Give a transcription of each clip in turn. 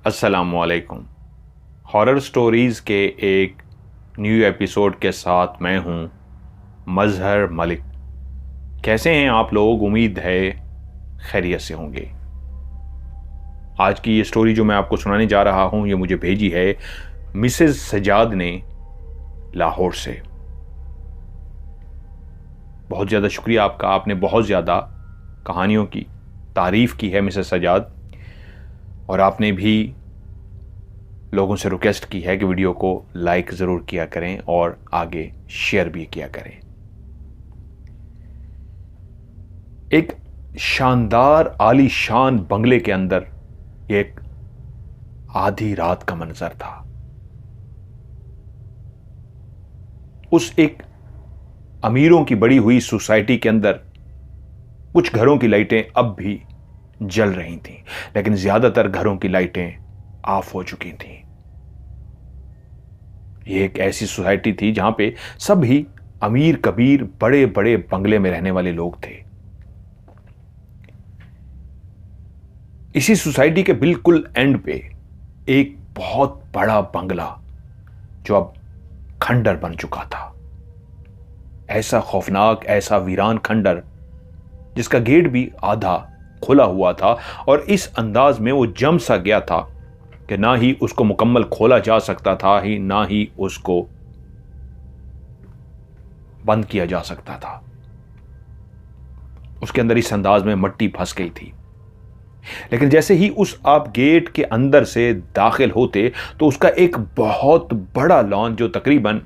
अस्सलामुअलैकुम। Horror stories के एक न्यू एपिसोड के साथ मैं हूं मजहर मलिक। कैसे हैं आप लोग? उम्मीद है खैरियत से होंगे। आज की ये स्टोरी जो मैं आपको सुनाने जा रहा हूं, ये मुझे भेजी है मिसेस सजाद ने लाहौर से। बहुत ज़्यादा शुक्रिया आपका। आपने बहुत ज़्यादा कहानियों की तारीफ़ की है मिसेस सजाद, और आपने भी लोगों से रिक्वेस्ट की है कि वीडियो को लाइक ज़रूर किया करें और आगे शेयर भी किया करें। एक शानदार आलीशान बंगले के अंदर एक आधी रात का मंजर था। उस एक अमीरों की बड़ी हुई सोसाइटी के अंदर कुछ घरों की लाइटें अब भी जल रही थीं, लेकिन ज्यादातर घरों की लाइटें ऑफ हो चुकी थीं। यह एक ऐसी सोसाइटी थी जहां पे सभी अमीर कबीर बड़े बड़े बंगले में रहने वाले लोग थे। इसी सोसाइटी के बिल्कुल एंड पे एक बहुत बड़ा बंगला जो अब खंडर बन चुका था। ऐसा खौफनाक, ऐसा वीरान खंडर जिसका गेट भी आधा खुला हुआ था, और इस अंदाज में वो जम सा गया था कि ना ही उसको मुकम्मल खोला जा सकता था, ना ही उसको बंद किया जा सकता था। उसके अंदर इस अंदाज में मिट्टी फंस गई थी। लेकिन जैसे ही आप गेट के अंदर से दाखिल होते तो उसका एक बहुत बड़ा लॉन, जो तकरीबन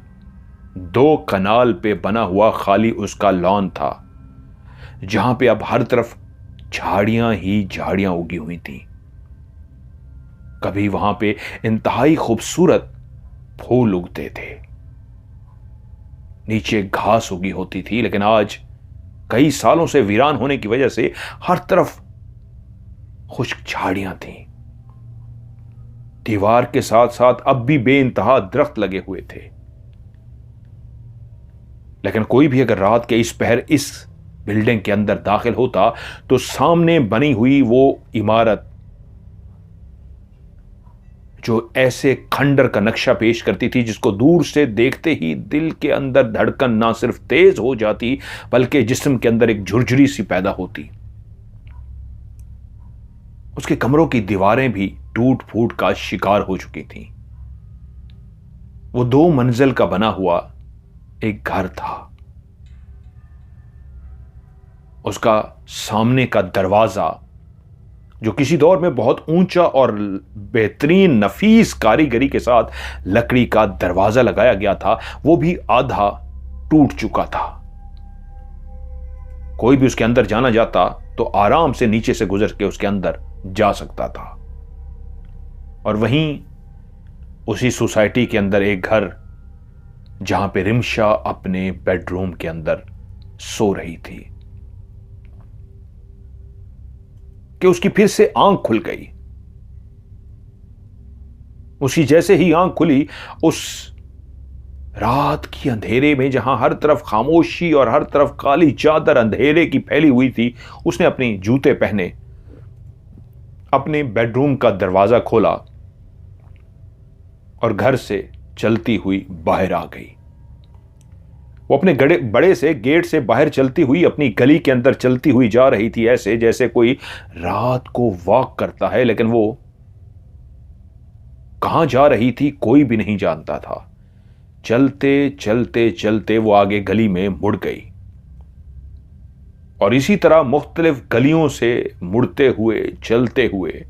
2 कनाल पे बना हुआ खाली उसका लॉन था, जहां पे अब हर तरफ झाड़ियां ही झाड़ियां उगी हुई थी। कभी वहां पे इंतहाई खूबसूरत फूल उगते थे, नीचे घास उगी होती थी, लेकिन आज कई सालों से वीरान होने की वजह से हर तरफ खुश्क झाड़ियां थीं। दीवार के साथ साथ अब भी बेइंतहा दरख्त लगे हुए थे, लेकिन कोई भी अगर रात के इस पहर इस बिल्डिंग के अंदर दाखिल होता तो सामने बनी हुई वो इमारत, जो ऐसे खंडर का नक्शा पेश करती थी जिसको दूर से देखते ही दिल के अंदर धड़कन ना सिर्फ तेज हो जाती बल्कि जिस्म के अंदर एक झुरझुरी सी पैदा होती। उसके कमरों की दीवारें भी टूट फूट का शिकार हो चुकी थीं। वो 2 मंजिल का बना हुआ एक घर था। उसका सामने का दरवाजा, जो किसी दौर में बहुत ऊंचा और बेहतरीन नफीस कारीगरी के साथ लकड़ी का दरवाजा लगाया गया था, वो भी आधा टूट चुका था। कोई भी उसके अंदर जाना जाता तो आराम से नीचे से गुजर के उसके अंदर जा सकता था। और वहीं उसी सोसाइटी के अंदर एक घर, जहां पे रिमशा अपने बेडरूम के अंदर सो रही थी कि उसकी फिर से आंख खुल गई। उसी जैसे ही आंख खुली, उस रात की अंधेरे में जहां हर तरफ खामोशी और हर तरफ काली चादर अंधेरे की फैली हुई थी, उसने अपने जूते पहने, अपने बेडरूम का दरवाजा खोला और घर से चलती हुई बाहर आ गई। वो अपने बड़े से गेट से बाहर चलती हुई अपनी गली के अंदर चलती हुई जा रही थी, ऐसे जैसे कोई रात को वॉक करता है, लेकिन वो कहां जा रही थी कोई भी नहीं जानता था। चलते चलते चलते वो आगे गली में मुड़ गई, और इसी तरह मुख्तलिफ गलियों से मुड़ते हुए चलते हुए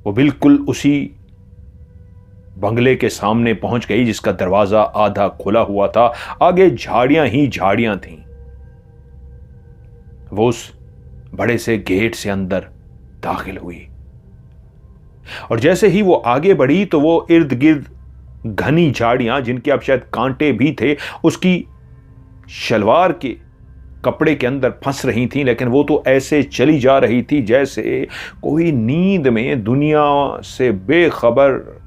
वो बिल्कुल उसी बंगले के सामने पहुंच गई जिसका दरवाजा आधा खुला हुआ था। आगे झाड़ियां ही झाड़ियां थीं। वो उस बड़े से गेट से अंदर दाखिल हुई, और जैसे ही वो आगे बढ़ी तो वो इर्द गिर्द घनी झाड़ियां, जिनके अब शायद कांटे भी थे, उसकी शलवार के कपड़े के अंदर फंस रही थी। लेकिन वो तो ऐसे चली जा रही थी जैसे कोई नींद में दुनिया से बेखबर,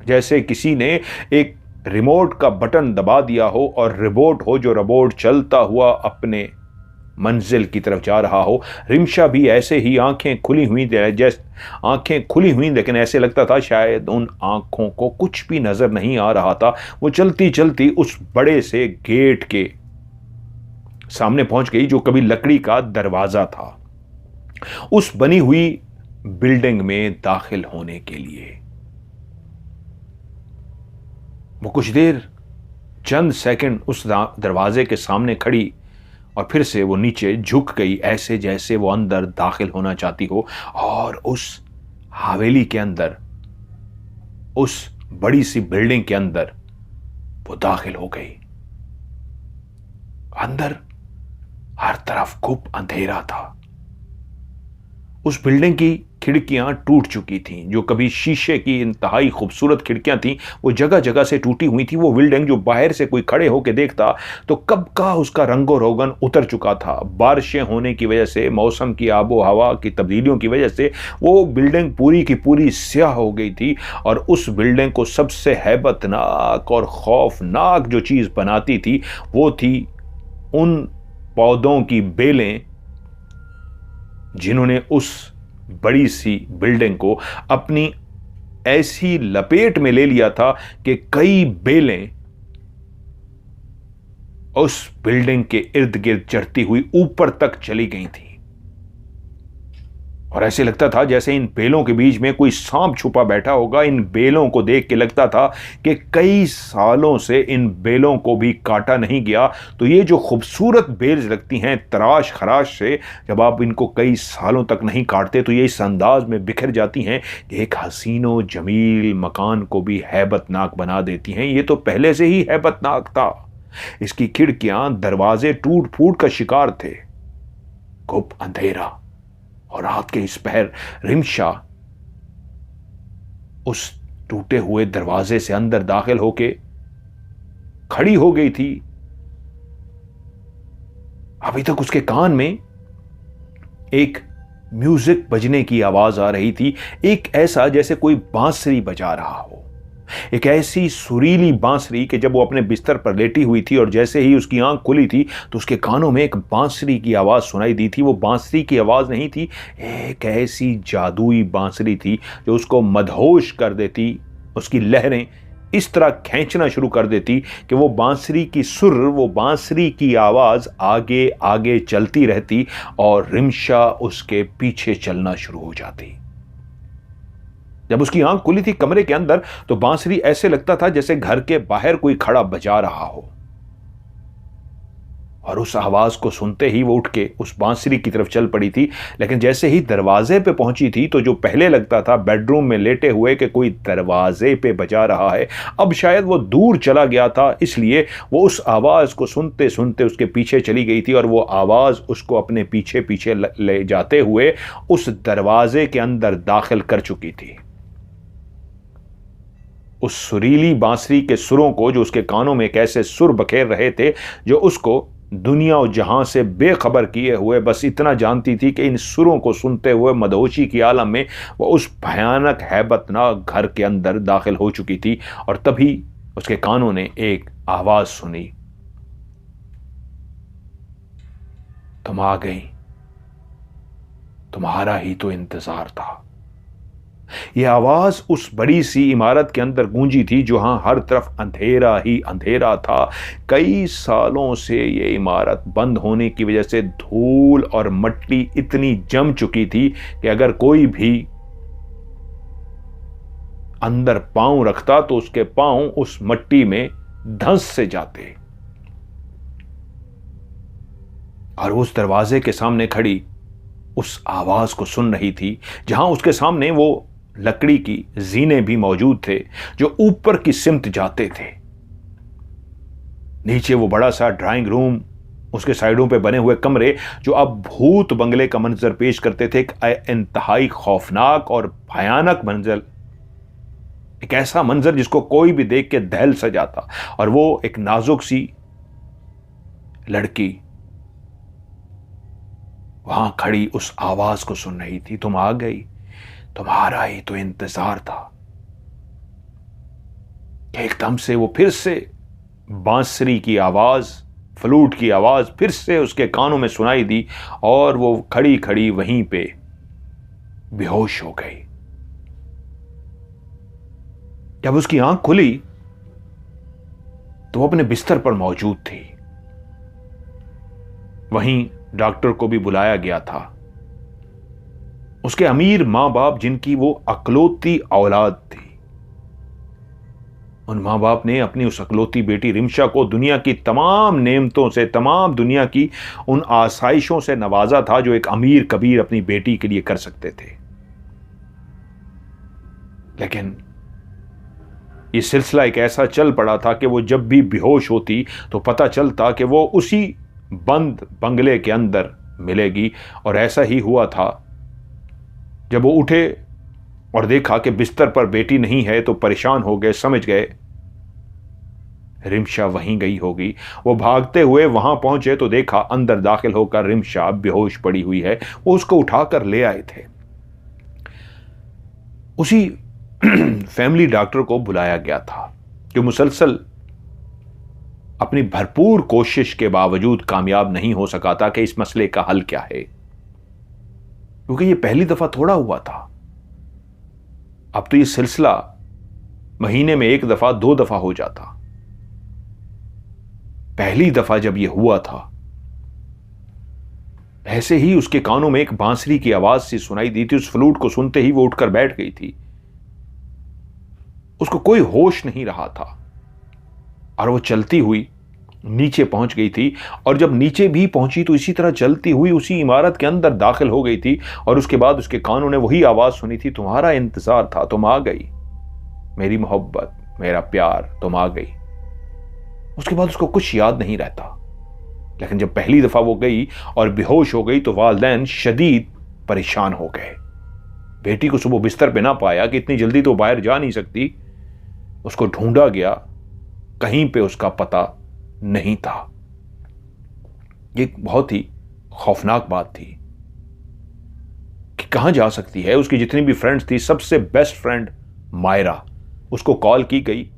जैसे किसी ने एक रिमोट का बटन दबा दिया हो और रिमोट हो, जो रोबोट चलता हुआ अपने मंजिल की तरफ जा रहा हो। रिमशा भी ऐसे ही आंखें खुली हुई, जैसे आंखें खुली हुई, लेकिन ऐसे लगता था शायद उन आंखों को कुछ भी नजर नहीं आ रहा था। वो चलती चलती उस बड़े से गेट के सामने पहुंच गई जो कभी लकड़ी का दरवाजा था, उस बनी हुई बिल्डिंग में दाखिल होने के लिए। वो कुछ देर, चंद सेकंड उस दरवाजे के सामने खड़ी और फिर से वो नीचे झुक गई, ऐसे जैसे वो अंदर दाखिल होना चाहती हो। और उस हवेली के अंदर, उस बड़ी सी बिल्डिंग के अंदर वो दाखिल हो गई। अंदर हर तरफ खूब अंधेरा था। उस बिल्डिंग की खिड़कियां टूट चुकी थीं, जो कभी शीशे की इंतहाई खूबसूरत खिड़कियां थीं, वो जगह जगह से टूटी हुई थी। वो बिल्डिंग जो बाहर से कोई खड़े होकर देखता तो कब का उसका रंगो रोगन उतर चुका था। बारिशें होने की वजह से, मौसम की आबो हवा की तब्दीलियों की वजह से वो बिल्डिंग पूरी की पूरी स्याह हो गई थी। और उस बिल्डिंग को सबसे हैबतनाक और खौफनाक जो चीज बनाती थी वो थी उन पौधों की बेलें जिन्होंने उस बड़ी सी बिल्डिंग को अपनी ऐसी लपेट में ले लिया था कि कई बेलें उस बिल्डिंग के इर्द गिर्द चढ़ती हुई ऊपर तक चली गई थी। और ऐसे लगता था जैसे इन बेलों के बीच में कोई सांप छुपा बैठा होगा। इन बेलों को देख के लगता था कि कई सालों से इन बेलों को भी काटा नहीं गया। तो ये जो खूबसूरत बेल्स लगती हैं तराश खराश से, जब आप इनको कई सालों तक नहीं काटते तो ये इस अंदाज में बिखर जाती हैं कि एक हसीनो जमील मकान को भी हैबतनाक बना देती हैं। ये तो पहले से ही हैबतनाक था। इसकी खिड़कियां, दरवाजे टूट फूट का शिकार थे। खूब अंधेरा, और रात के इस पहर रिमशा उस टूटे हुए दरवाजे से अंदर दाखिल होके खड़ी हो गई थी। अभी तक उसके कान में एक म्यूजिक बजने की आवाज आ रही थी, एक ऐसा जैसे कोई बांसुरी बजा रहा हो, एक ऐसी सुरीली बांसुरी कि जब वो अपने बिस्तर पर लेटी हुई थी और जैसे ही उसकी आंख खुली थी तो उसके कानों में एक बांसुरी की आवाज सुनाई दी थी। वो बांसुरी की आवाज नहीं थी, एक ऐसी जादुई बांसुरी थी जो उसको मदहोश कर देती। उसकी लहरें इस तरह खींचना शुरू कर देती कि वो बांसुरी की सुर, वो बांसुरी की आवाज आगे आगे चलती रहती और रिमशा उसके पीछे चलना शुरू हो जाती। जब उसकी आंख खुली थी कमरे के अंदर तो बांसुरी ऐसे लगता था जैसे घर के बाहर कोई खड़ा बजा रहा हो। और उस आवाज को सुनते ही वो उठ के उस बांसुरी की तरफ चल पड़ी थी। लेकिन जैसे ही दरवाजे पे पहुंची थी तो जो पहले लगता था बेडरूम में लेटे हुए कि कोई दरवाजे पे बजा रहा है, अब शायद वो दूर चला गया था, इसलिए वो उस आवाज को सुनते सुनते उसके पीछे चली गई थी। और वो आवाज उसको अपने पीछे पीछे ले जाते हुए उस दरवाजे के अंदर दाखिल कर चुकी थी। उस सुरीली बांसुरी के सुरों को, जो उसके कानों में कैसे सुर बखेर रहे थे, जो उसको दुनिया और जहां से बेखबर किए हुए बस इतना जानती थी कि इन सुरों को सुनते हुए मदहोशी की आलम में वो उस भयानक हैबतनाक घर के अंदर दाखिल हो चुकी थी। और तभी उसके कानों ने एक आवाज सुनी, तुम आ गई, तुम्हारा ही तो इंतजार था। यह आवाज उस बड़ी सी इमारत के अंदर गूंजी थी जहां हर तरफ अंधेरा ही अंधेरा था। कई सालों से यह इमारत बंद होने की वजह से धूल और मिट्टी इतनी जम चुकी थी कि अगर कोई भी अंदर पांव रखता तो उसके पांव उस मिट्टी में धंस से जाते। और उस दरवाजे के सामने खड़ी उस आवाज को सुन रही थी, जहां उसके सामने वो लकड़ी की जीने भी मौजूद थे जो ऊपर की सिमत जाते थे। नीचे वो बड़ा सा ड्राइंग रूम, उसके साइडों पे बने हुए कमरे जो अब भूत बंगले का मंजर पेश करते थे। एक इंतहाई खौफनाक और भयानक मंजर, एक ऐसा मंजर जिसको कोई भी देख के दहल सा जाता। और वो एक नाजुक सी लड़की वहां खड़ी उस आवाज को सुन रही थी, तुम आ गई, तुम्हारा ही तो इंतजार था। एकदम से वो फिर से बांसुरी की आवाज फ्लूट की आवाज फिर से उसके कानों में सुनाई दी और वो खड़ी खड़ी वहीं पे बेहोश हो गई। जब उसकी आंख खुली तो वो अपने बिस्तर पर मौजूद थी। वहीं डॉक्टर को भी बुलाया गया था। उसके अमीर मां बाप, जिनकी वो अकलौती औलाद थी, उन मां बाप ने अपनी उस अकलौती बेटी रिमशा को दुनिया की तमाम नेमतों से, तमाम दुनिया की उन आसाइशों से नवाजा था जो एक अमीर कबीर अपनी बेटी के लिए कर सकते थे। लेकिन ये सिलसिला एक ऐसा चल पड़ा था कि वो जब भी बेहोश होती तो पता चलता कि वो उसी बंद बंगले के अंदर मिलेगी। और ऐसा ही हुआ था। जब वो उठे और देखा कि बिस्तर पर बेटी नहीं है तो परेशान हो गए, समझ गए रिमशा वहीं गई होगी। वो भागते हुए वहां पहुंचे तो देखा अंदर दाखिल होकर रिमशा बेहोश पड़ी हुई है। वो उसको उठाकर ले आए थे। उसी फैमिली डॉक्टर को बुलाया गया था जो मुसलसल अपनी भरपूर कोशिश के बावजूद कामयाब नहीं हो सका था कि इस मसले का हल क्या है, क्योंकि ये पहली दफा थोड़ा हुआ था। अब तो ये सिलसिला महीने में 1 दफा 2 दफा हो जाता। पहली दफा जब ये हुआ था, ऐसे ही उसके कानों में एक बांसुरी की आवाज सी सुनाई दी थी। उस फ्लूट को सुनते ही वो उठकर बैठ गई थी। उसको कोई होश नहीं रहा था और वो चलती हुई नीचे पहुंच गई थी। और जब नीचे भी पहुंची तो इसी तरह चलती हुई उसी इमारत के अंदर दाखिल हो गई थी। और उसके बाद उसके कानों ने वही आवाज सुनी थी, तुम्हारा इंतजार था, तुम आ गई, मेरी मोहब्बत, मेरा प्यार, तुम आ गई। उसके बाद उसको कुछ याद नहीं रहता। लेकिन जब पहली दफा वो गई और बेहोश हो गई तो वालिदैन शदीद परेशान हो गए। बेटी को सुबह बिस्तर पे ना पाया कि इतनी जल्दी तो बाहर जा नहीं सकती। उसको ढूंढा गया, कहीं पे उसका पता नहीं था। एक बहुत ही खौफनाक बात थी कि कहां जा सकती है। उसकी जितनी भी फ्रेंड्स थी, सबसे बेस्ट फ्रेंड मायरा, उसको कॉल की गई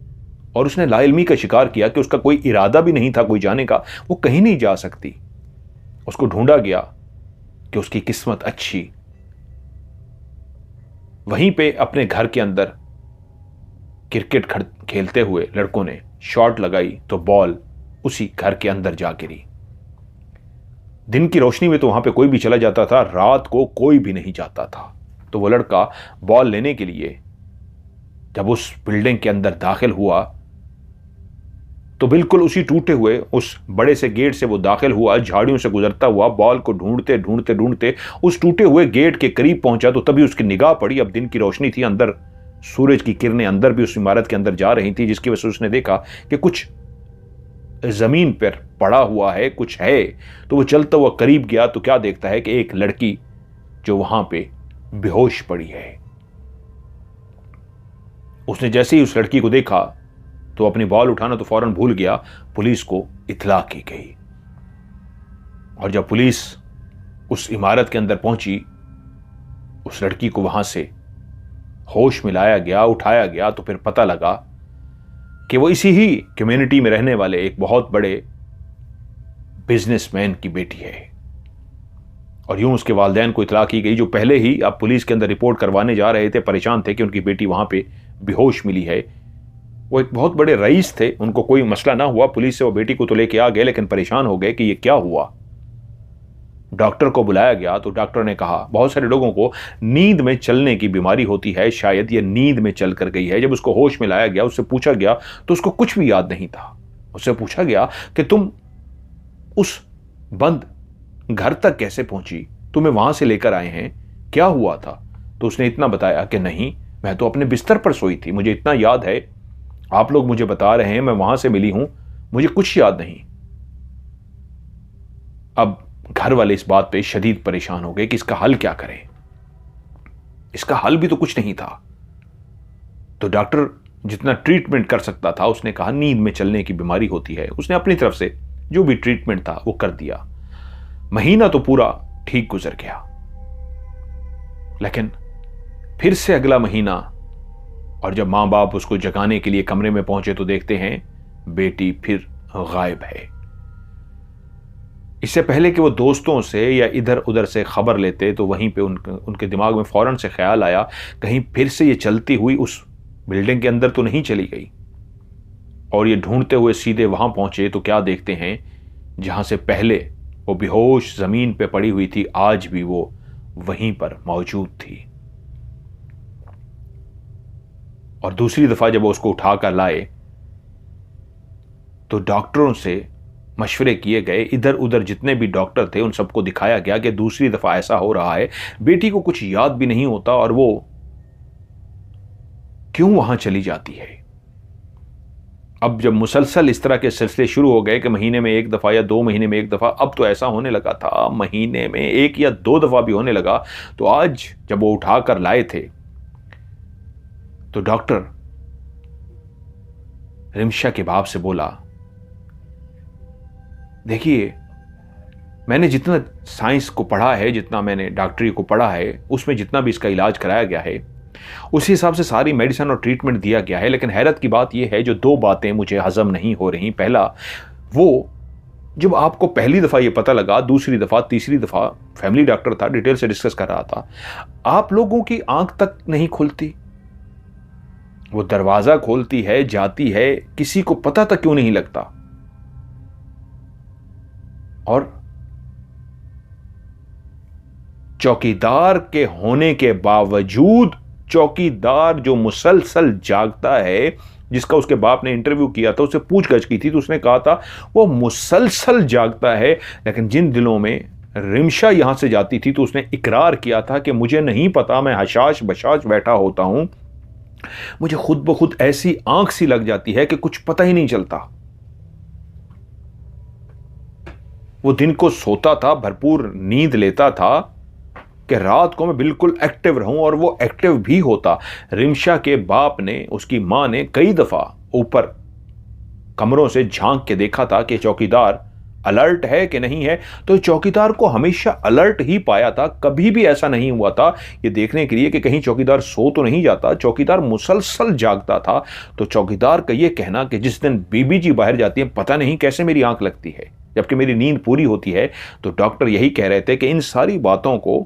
और उसने लाइल्मी का शिकार किया कि उसका कोई इरादा भी नहीं था कोई जाने का, वो कहीं नहीं जा सकती। उसको ढूंढा गया कि उसकी किस्मत अच्छी वहीं पे अपने घर के अंदर क्रिकेट खेलते हुए लड़कों ने शॉट लगाई तो बॉल उसी घर के अंदर जा गिरी। दिन की रोशनी में तो वहां पे कोई भी चला जाता था, रात को कोई भी नहीं जाता था। तो वो लड़का बॉल लेने के लिए जब उस बिल्डिंग के अंदर दाखिल हुआ तो बिल्कुल उसी टूटे हुए उस बड़े से गेट से वो दाखिल हुआ, झाड़ियों से गुजरता हुआ बॉल को ढूंढते ढूंढते ढूंढते उस टूटे हुए गेट के करीब पहुंचा तो तभी उसकी निगाह पड़ी। अब दिन की रोशनी थी, अंदर सूरज की किरणें अंदर भी उस इमारत के अंदर जा रही थी, जिसकी वजह से उसने देखा कि कुछ जमीन पर पड़ा हुआ है, कुछ है। तो वो चलता हुआ करीब गया तो क्या देखता है कि एक लड़की जो वहां पे बेहोश पड़ी है। उसने जैसे ही उस लड़की को देखा तो अपनी बॉल उठाना तो फौरन भूल गया। पुलिस को इत्तला की गई और जब पुलिस उस इमारत के अंदर पहुंची, उस लड़की को वहां से होश में लाया गया, उठाया गया तो फिर पता लगा कि वो इसी ही कम्युनिटी में रहने वाले एक बहुत बड़े बिजनेसमैन की बेटी है। और यूं उसके वालिदैन को इत्तला की गई, जो पहले ही अब पुलिस के अंदर रिपोर्ट करवाने जा रहे थे, परेशान थे कि उनकी बेटी वहां पे बेहोश मिली है। वो एक बहुत बड़े रईस थे, उनको कोई मसला ना हुआ, पुलिस से वो बेटी को तो लेके आ गए, लेकिन परेशान हो गए कि ये क्या हुआ। डॉक्टर को बुलाया गया तो डॉक्टर ने कहा बहुत सारे लोगों को नींद में चलने की बीमारी होती है, शायद ये नींद में चल कर गई है। जब उसको होश में लाया गया, उससे पूछा गया तो उसको कुछ भी याद नहीं था। उससे पूछा गया कि तुम उस बंद घर तक कैसे पहुंची, तुम्हें वहां से लेकर आए हैं, क्या हुआ था? तो उसने इतना बताया कि नहीं, मैं तो अपने बिस्तर पर सोई थी, मुझे इतना याद है, आप लोग मुझे बता रहे हैं मैं वहां से मिली हूं, मुझे कुछ याद नहीं। अब घर वाले इस बात पे शदीद परेशान हो गए कि इसका हल क्या करें। इसका हल भी तो कुछ नहीं था। तो डॉक्टर जितना ट्रीटमेंट कर सकता था उसने कहा नींद में चलने की बीमारी होती है। उसने अपनी तरफ से जो भी ट्रीटमेंट था वो कर दिया। महीना तो पूरा ठीक गुजर गया, लेकिन फिर से अगला महीना, और जब मां बाप उसको जगाने के लिए कमरे में पहुंचे तो देखते हैं बेटी फिर गायब है। इससे पहले कि वो दोस्तों से या इधर उधर से खबर लेते तो वहीं पे उनके दिमाग में फौरन से ख्याल आया, कहीं फिर से ये चलती हुई उस बिल्डिंग के अंदर तो नहीं चली गई। और ये ढूंढते हुए सीधे वहां पहुंचे तो क्या देखते हैं, जहां से पहले वो बेहोश जमीन पे पड़ी हुई थी, आज भी वो वहीं पर मौजूद थी। और दूसरी दफा जब वो उसको उठाकर लाए तो डॉक्टरों से मशवरे किए गए, इधर उधर जितने भी डॉक्टर थे उन सबको दिखाया गया कि दूसरी दफा ऐसा हो रहा है, बेटी को कुछ याद भी नहीं होता और वो क्यों वहां चली जाती है। अब जब मुसलसल इस तरह के सिलसिले शुरू हो गए कि महीने में एक दफा या 2 महीने में एक दफा, अब तो ऐसा होने लगा था महीने में 1 या 2 दफा भी होने लगा। तो आज जब वो उठाकर लाए थे तो डॉक्टर रिमशा के बाप से बोला, देखिए मैंने जितना साइंस को पढ़ा है, जितना मैंने डॉक्टरी को पढ़ा है, उसमें जितना भी इसका इलाज कराया गया है उसी हिसाब से सारी मेडिसिन और ट्रीटमेंट दिया गया है। लेकिन हैरत की बात यह है, जो 2 बातें मुझे हजम नहीं हो रही। पहला, वो जब आपको पहली दफा ये पता लगा, दूसरी दफा, तीसरी दफा, फैमिली डॉक्टर था, डिटेल से डिस्कस कर रहा था, आप लोगों की आंख तक नहीं खुलती। वो दरवाजा खोलती है, जाती है, किसी को पता तक क्यों नहीं लगता। और चौकीदार के होने के बावजूद, चौकीदार जो मुसलसल जागता है, जिसका उसके बाप ने इंटरव्यू किया था, उससे पूछगछ की थी तो उसने कहा था वो मुसलसल जागता है। लेकिन जिन दिनों में रिमशा यहां से जाती थी तो उसने इकरार किया था कि मुझे नहीं पता, मैं हशाश बशाश बैठा होता हूं, मुझे खुद ब खुद ऐसी आंख सी लग जाती है कि कुछ पता ही नहीं चलता। वो दिन को सोता था, भरपूर नींद लेता था कि रात को मैं बिल्कुल एक्टिव रहूं, और वो एक्टिव भी होता। रिमशा के बाप ने, उसकी मां ने कई दफा ऊपर कमरों से झांक के देखा था कि चौकीदार अलर्ट है कि नहीं है, तो चौकीदार को हमेशा अलर्ट ही पाया था। कभी भी ऐसा नहीं हुआ था ये देखने के लिए कि कहीं चौकीदार सो तो नहीं जाता। चौकीदार मुसलसल जागता था। तो चौकीदार का यह कहना कि जिस दिन बीबी जी बाहर जाती है पता नहीं कैसे मेरी आंख लगती है जबकि मेरी नींद पूरी होती है, तो डॉक्टर यही कह रहे थे कि इन सारी बातों को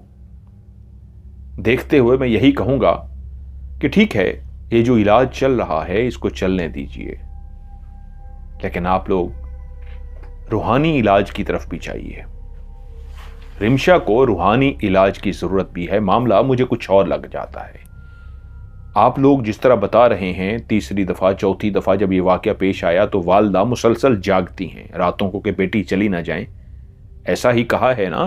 देखते हुए मैं यही कहूंगा कि ठीक है, ये जो इलाज चल रहा है इसको चलने दीजिए, लेकिन आप लोग रूहानी इलाज की तरफ भी चाहिए। रिमशा को रूहानी इलाज की जरूरत भी है। मामला मुझे कुछ और लग जाता है। आप लोग जिस तरह बता रहे हैं, तीसरी दफा, चौथी दफा जब ये वाकया पेश आया तो वालदा मुसलसल जागती हैं रातों को कि बेटी चली ना जाए, ऐसा ही कहा है ना।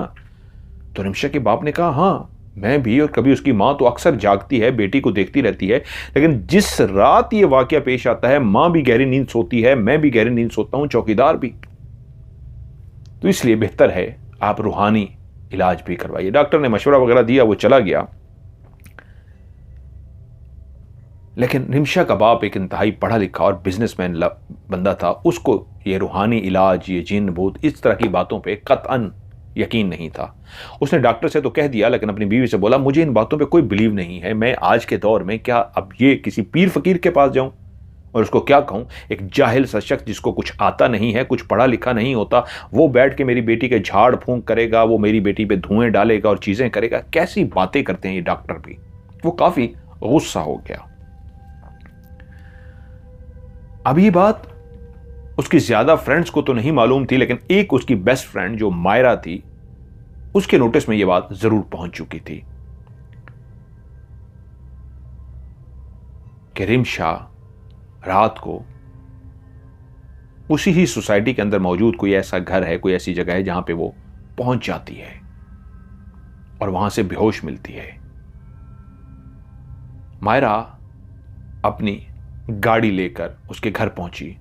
तो रिमशा के बाप ने कहा, हाँ मैं भी, और कभी उसकी मां तो अक्सर जागती है, बेटी को देखती रहती है। लेकिन जिस रात ये वाकया पेश आता है, मां भी गहरी नींद सोती है, मैं भी गहरी नींद सोता हूं, चौकीदार भी। तो इसलिए बेहतर है आप रूहानी इलाज भी करवाइए। डॉक्टर ने मशवरा वगैरह दिया, वो चला गया। लेकिन रिमशा का बाप एक इंतहाई पढ़ा लिखा और बिजनेसमैन बंदा था। उसको ये रूहानी इलाज, ये जिन भूत, इस तरह की बातों पे कतअन यकीन नहीं था। उसने डॉक्टर से तो कह दिया, लेकिन अपनी बीवी से बोला मुझे इन बातों पे कोई बिलीव नहीं है। मैं आज के दौर में क्या अब ये किसी पीर फकीर के पास जाऊं और उसको क्या कहूं? एक जाहिल सा शख्स जिसको कुछ आता नहीं है, कुछ पढ़ा लिखा नहीं होता, वो बैठ के मेरी बेटी के झाड़ फूंक करेगा, वो मेरी बेटी पे धुएं डालेगा और चीजें करेगा। कैसी बातें करते हैं ये डॉक्टर भी। वो काफी गुस्सा हो गया। अब ये बात उसकी ज्यादा फ्रेंड्स को तो नहीं मालूम थी, लेकिन एक उसकी बेस्ट फ्रेंड जो मायरा थी, उसके नोटिस में यह बात जरूर पहुंच चुकी थी कि रिमशा रात को उसी ही सोसाइटी के अंदर मौजूद कोई ऐसा घर है, कोई ऐसी जगह है जहां पे वो पहुंच जाती है और वहां से बेहोश मिलती है। मायरा अपनी गाड़ी लेकर उसके घर पहुंची,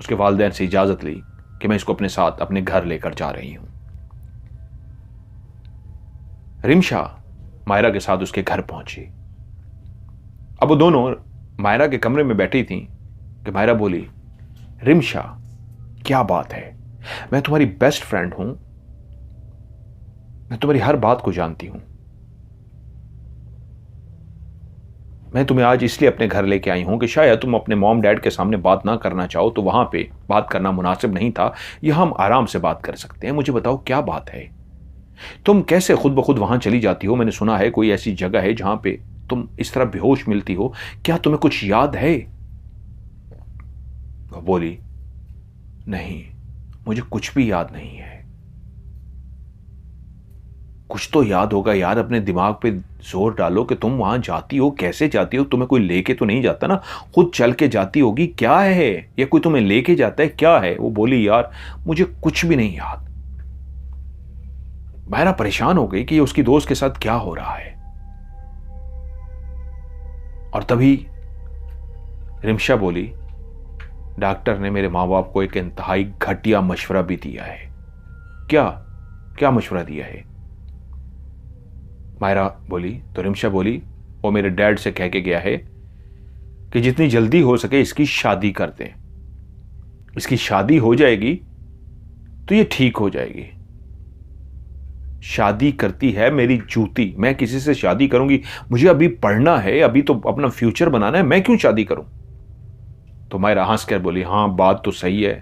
उसके वालिदैन से इजाजत ली कि मैं इसको अपने साथ अपने घर लेकर जा रही हूं। रिमशा मायरा के साथ उसके घर पहुंची। अब वो दोनों मायरा के कमरे में बैठी थीं कि मायरा बोली, रिमशा क्या बात है, मैं तुम्हारी बेस्ट फ्रेंड हूं, मैं तुम्हारी हर बात को जानती हूं, मैं तुम्हें आज इसलिए अपने घर लेके आई हूं कि शायद तुम अपने मॉम डैड के सामने बात ना करना चाहो तो वहां पे बात करना मुनासिब नहीं था। यह हम आराम से बात कर सकते हैं। मुझे बताओ क्या बात है? तुम कैसे खुद ब खुद वहां चली जाती हो? मैंने सुना है कोई ऐसी जगह है जहां पे तुम इस तरह बेहोश मिलती हो। क्या तुम्हें कुछ याद है? वो बोली, नहीं, मुझे कुछ भी याद नहीं है। कुछ तो याद होगा यार, अपने दिमाग पे जोर डालो कि तुम वहां जाती हो, कैसे जाती हो? तुम्हें कोई लेके तो नहीं जाता ना, खुद चल के जाती होगी। क्या है, या कोई तुम्हें लेके जाता है? क्या है? वो बोली, यार मुझे कुछ भी नहीं याद। मायरा परेशान हो गई कि ये उसकी दोस्त के साथ क्या हो रहा है। और तभी रिमशा बोली, डॉक्टर ने मेरे मां बाप को एक इंतहाई घटिया मशवरा भी दिया है। क्या क्या मशवरा दिया है? मायरा बोली। तो रिमशा बोली, वो मेरे डैड से कह के गया है कि जितनी जल्दी हो सके इसकी शादी कर दें। इसकी शादी हो जाएगी तो ये ठीक हो जाएगी। शादी करती है मेरी जूती, मैं किसी से शादी करूंगी? मुझे अभी पढ़ना है, अभी तो अपना फ्यूचर बनाना है, मैं क्यों शादी करूं? तो मायरा हंस कर बोली, हाँ बात तो सही है,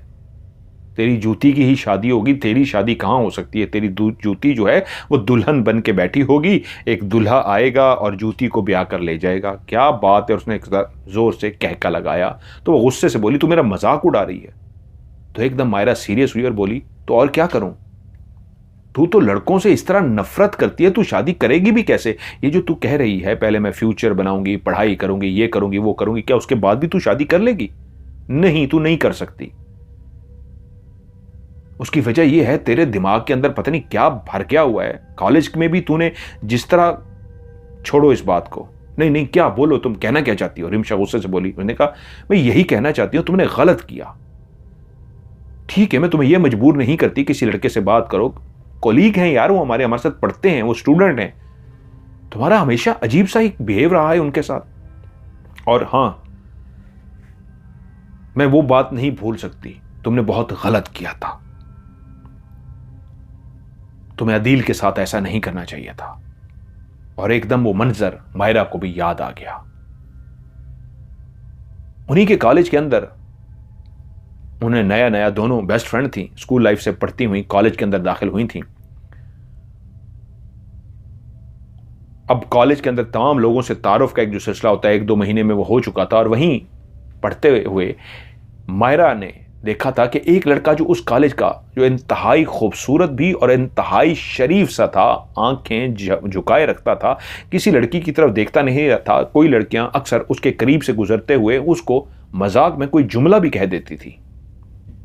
तेरी जूती की ही शादी होगी, तेरी शादी कहां हो सकती है? तेरी जूती जो है वो दुल्हन बन के बैठी होगी, एक दुल्हा आएगा और जूती को ब्याह कर ले जाएगा। क्या बात है? उसने जोर से कहका लगाया। तो वो गुस्से से बोली, तू मेरा मजाक उड़ा रही है? तो एकदम मायरा सीरियस हुई और बोली, तो और क्या करूं? तू तो लड़कों से इस तरह नफरत करती है, तू शादी करेगी भी कैसे? ये जो तू कह रही है पहले मैं फ्यूचर बनाऊंगी, पढ़ाई करूंगी, ये करूंगी, वो करूंगी, क्या उसके बाद भी तू शादी कर लेगी? नहीं, तू नहीं कर सकती। उसकी वजह यह है तेरे दिमाग के अंदर पता नहीं क्या भर गया हुआ है। कॉलेज में भी तूने जिस तरह, छोड़ो इस बात को। नहीं नहीं, क्या बोलो, तुम कहना क्या चाहती हो? रिमशा गुस्से से बोली। मैंने कहा, मैं यही कहना चाहती हूं, तुमने गलत किया। ठीक है, मैं तुम्हें यह मजबूर नहीं करती किसी लड़के से बात करो, कोलीग हैं यार, वो हमारे साथ पढ़ते हैं, वो स्टूडेंट हैं। तुम्हारा हमेशा अजीब सा ही बिहेव रहा है उनके साथ। और हां, मैं वो बात नहीं भूल सकती, तुमने बहुत गलत किया था। तुम्हें अदील के साथ ऐसा नहीं करना चाहिए था। और एकदम वो मंजर मायरा को भी याद आ गया। उन्हीं के कॉलेज के अंदर, उन्हें नया नया, दोनों बेस्ट फ्रेंड थी, स्कूल लाइफ से पढ़ती हुई कॉलेज के अंदर दाखिल हुई थी। अब कॉलेज के अंदर तमाम लोगों से तारुफ का एक जो सिलसिला होता है, 1-2 महीने में वो हो चुका था। और वहीं पढ़ते हुए मायरा ने देखा था कि एक लड़का जो उस कॉलेज का, जो इंतहाई खूबसूरत भी और इंतहाई शरीफ सा था, आंखें झुकाए रखता था, किसी लड़की की तरफ देखता नहीं था। कोई लड़कियां अक्सर उसके करीब से गुजरते हुए उसको मजाक में कोई जुमला भी कह देती थी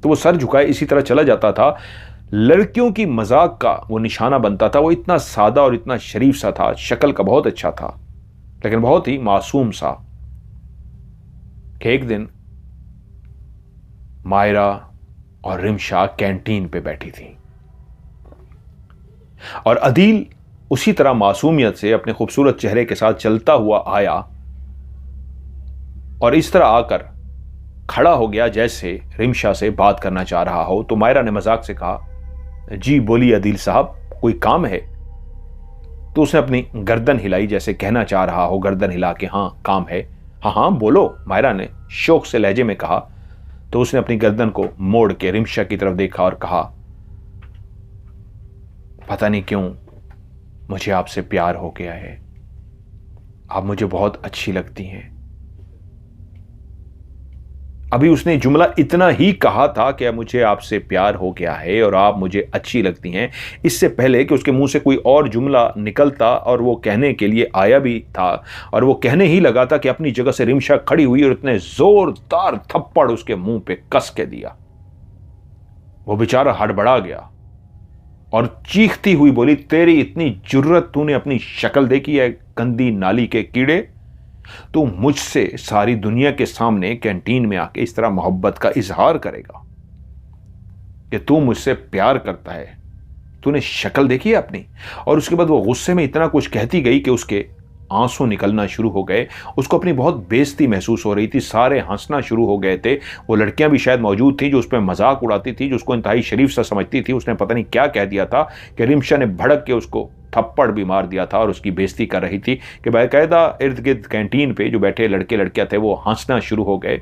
तो वो सर झुकाए इसी तरह चला जाता था। लड़कियों की मजाक का वो निशाना बनता था। वो इतना सादा और इतना शरीफ सा था, शक्ल का बहुत अच्छा था, लेकिन बहुत ही मासूम सा। कि एक दिन मायरा और रिमशा कैंटीन पे बैठी थी और अदील उसी तरह मासूमियत से अपने खूबसूरत चेहरे के साथ चलता हुआ आया और इस तरह आकर खड़ा हो गया जैसे रिमशा से बात करना चाह रहा हो। तो मायरा ने मजाक से कहा, जी बोलिए अदील साहब, कोई काम है? तो उसने अपनी गर्दन हिलाई जैसे कहना चाह रहा हो, गर्दन हिला के, हाँ काम है। हाँ हाँ बोलो, मायरा ने शौक से लहजे में कहा। तो उसने अपनी गर्दन को मोड़ के रिमशा की तरफ देखा और कहा, पता नहीं क्यों मुझे आपसे प्यार हो गया है, आप मुझे बहुत अच्छी लगती हैं। अभी उसने जुमला इतना ही कहा था कि मुझे आपसे प्यार हो गया है और आप मुझे अच्छी लगती हैं, इससे पहले कि उसके मुंह से कोई और जुमला निकलता और वो कहने के लिए आया भी था और वो कहने ही लगा था कि अपनी जगह से रिमशा खड़ी हुई और इतने जोरदार थप्पड़ उसके मुंह पे कस के दिया। वो बेचारा हड़बड़ा गया और चीखती हुई बोली, तेरी इतनी जुर्रत, तूने अपनी शक्ल देखी है गंदी नाली के कीड़े? तू मुझसे सारी दुनिया के सामने कैंटीन में आके इस तरह मोहब्बत का इजहार करेगा कि तू मुझसे प्यार करता है? तूने शक्ल देखी है अपनी? और उसके बाद वो गुस्से में इतना कुछ कहती गई कि उसके आंसू निकलना शुरू हो गए। उसको अपनी बहुत बेइज्जती महसूस हो रही थी, सारे हंसना शुरू हो गए थे। वो लड़कियां भी शायद मौजूद थी जो उस पर मजाक उड़ाती थी, जो उसको इंतहाई शरीफ सा समझती थी। उसने पता नहीं क्या कह दिया था कि रिमशा ने भड़क के उसको थप्पड़ भी मार दिया था और उसकी बेइज्जती कर रही थी कि बाकायदा इर्द गिर्द कैंटीन पे जो बैठे लड़के लड़कियां थे वो हंसना शुरू हो गए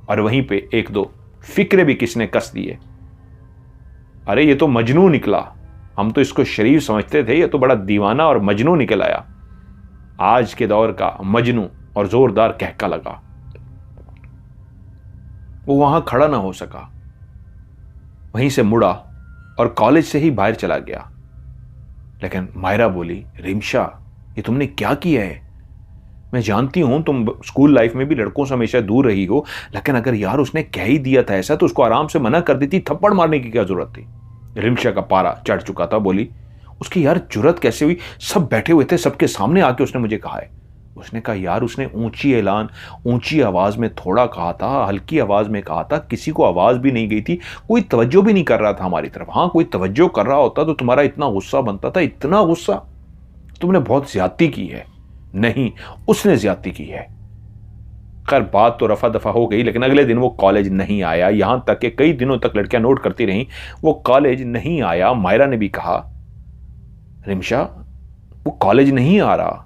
और वहीं पे एक दो फिक्रे भी किसने कस दिए। अरे ये तो मजनू निकला, हम तो इसको शरीफ समझते थे, ये तो बड़ा दीवाना और मजनू निकल आया, आज के दौर का मजनू। और जोरदार कहका लगा। वो वहां खड़ा ना हो सका, वहीं से मुड़ा और कॉलेज से ही बाहर चला गया। लेकिन मायरा बोली, रिमशा ये तुमने क्या किया है? मैं जानती हूं तुम स्कूल लाइफ में भी लड़कों से हमेशा दूर रही हो, लेकिन अगर यार उसने कह ही दिया था ऐसा तो उसको आराम से मना कर देती, थप्पड़ मारने की क्या जरूरत थी? रिमशा का पारा चढ़ चुका था। बोली, उसकी यार जुर्रत कैसे हुई? सब बैठे हुए थे, सबके सामने आके उसने मुझे कहा है। उसने कहा, यार उसने ऊंची आवाज में थोड़ा कहा था, हल्की आवाज में कहा था, किसी को आवाज भी नहीं गई थी, कोई तवज्जो भी नहीं कर रहा था हमारी तरफ। हाँ कोई तवज्जो कर रहा होता तो तुम्हारा इतना गुस्सा बनता था? इतना गुस्सा? तुमने बहुत ज्यादती की है। नहीं, उसने ज्यादती की है। खैर बात तो रफा दफा हो गई, लेकिन अगले दिन वो कॉलेज नहीं आया। यहां तक कि कई दिनों तक लड़कियां नोट करती रहीं वो कॉलेज नहीं आया। मायरा ने भी कहा, रिमशा वो कॉलेज नहीं आ रहा,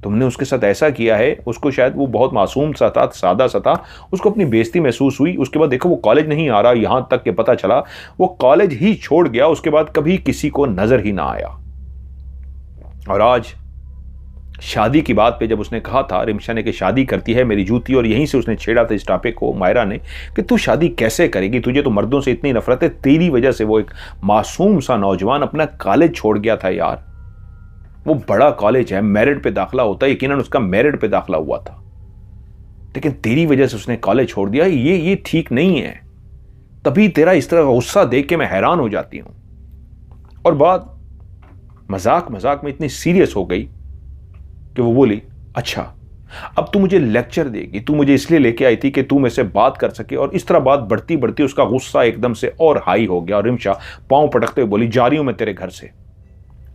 तुमने उसके साथ ऐसा किया है। उसको शायद वो बहुत मासूम सा था, सादा सा था, उसको अपनी बेइज्जती महसूस हुई। उसके बाद देखो वो कॉलेज नहीं आ रहा, यहां तक कि पता चला वो कॉलेज ही छोड़ गया। उसके बाद कभी किसी को नजर ही ना आया। और आज शादी की बात पे जब उसने कहा था रिमशा ने कि शादी करती है मेरी जूती, और यहीं से उसने छेड़ा था इस टॉपिक को मायरा ने कि तू शादी कैसे करेगी, तुझे तो मर्दों से इतनी नफरत है, तेरी वजह से वो एक मासूम सा नौजवान अपना कॉलेज छोड़ गया था। यार वो बड़ा कॉलेज है, मेरिट पे दाखिला होता है, यकीनन उसका मेरिट पे दाखिला हुआ था, लेकिन तेरी वजह से उसने कॉलेज छोड़ दिया। ये ठीक नहीं है। तभी तेरा इस तरह का गुस्सा देख के मैं हैरान हो जाती हूं। और बात मजाक मजाक में इतनी सीरियस हो गई कि वो बोली, अच्छा अब तू मुझे लेक्चर देगी, तू मुझे इसलिए लेके आई थी कि तू मेरे से बात कर सके। और इस तरह बात बढ़ती बढ़ती उसका गुस्सा एकदम से और हाई हो गया और रिमशा पांव पटकते हुए बोली, जा रही हूं मैं तेरे घर से।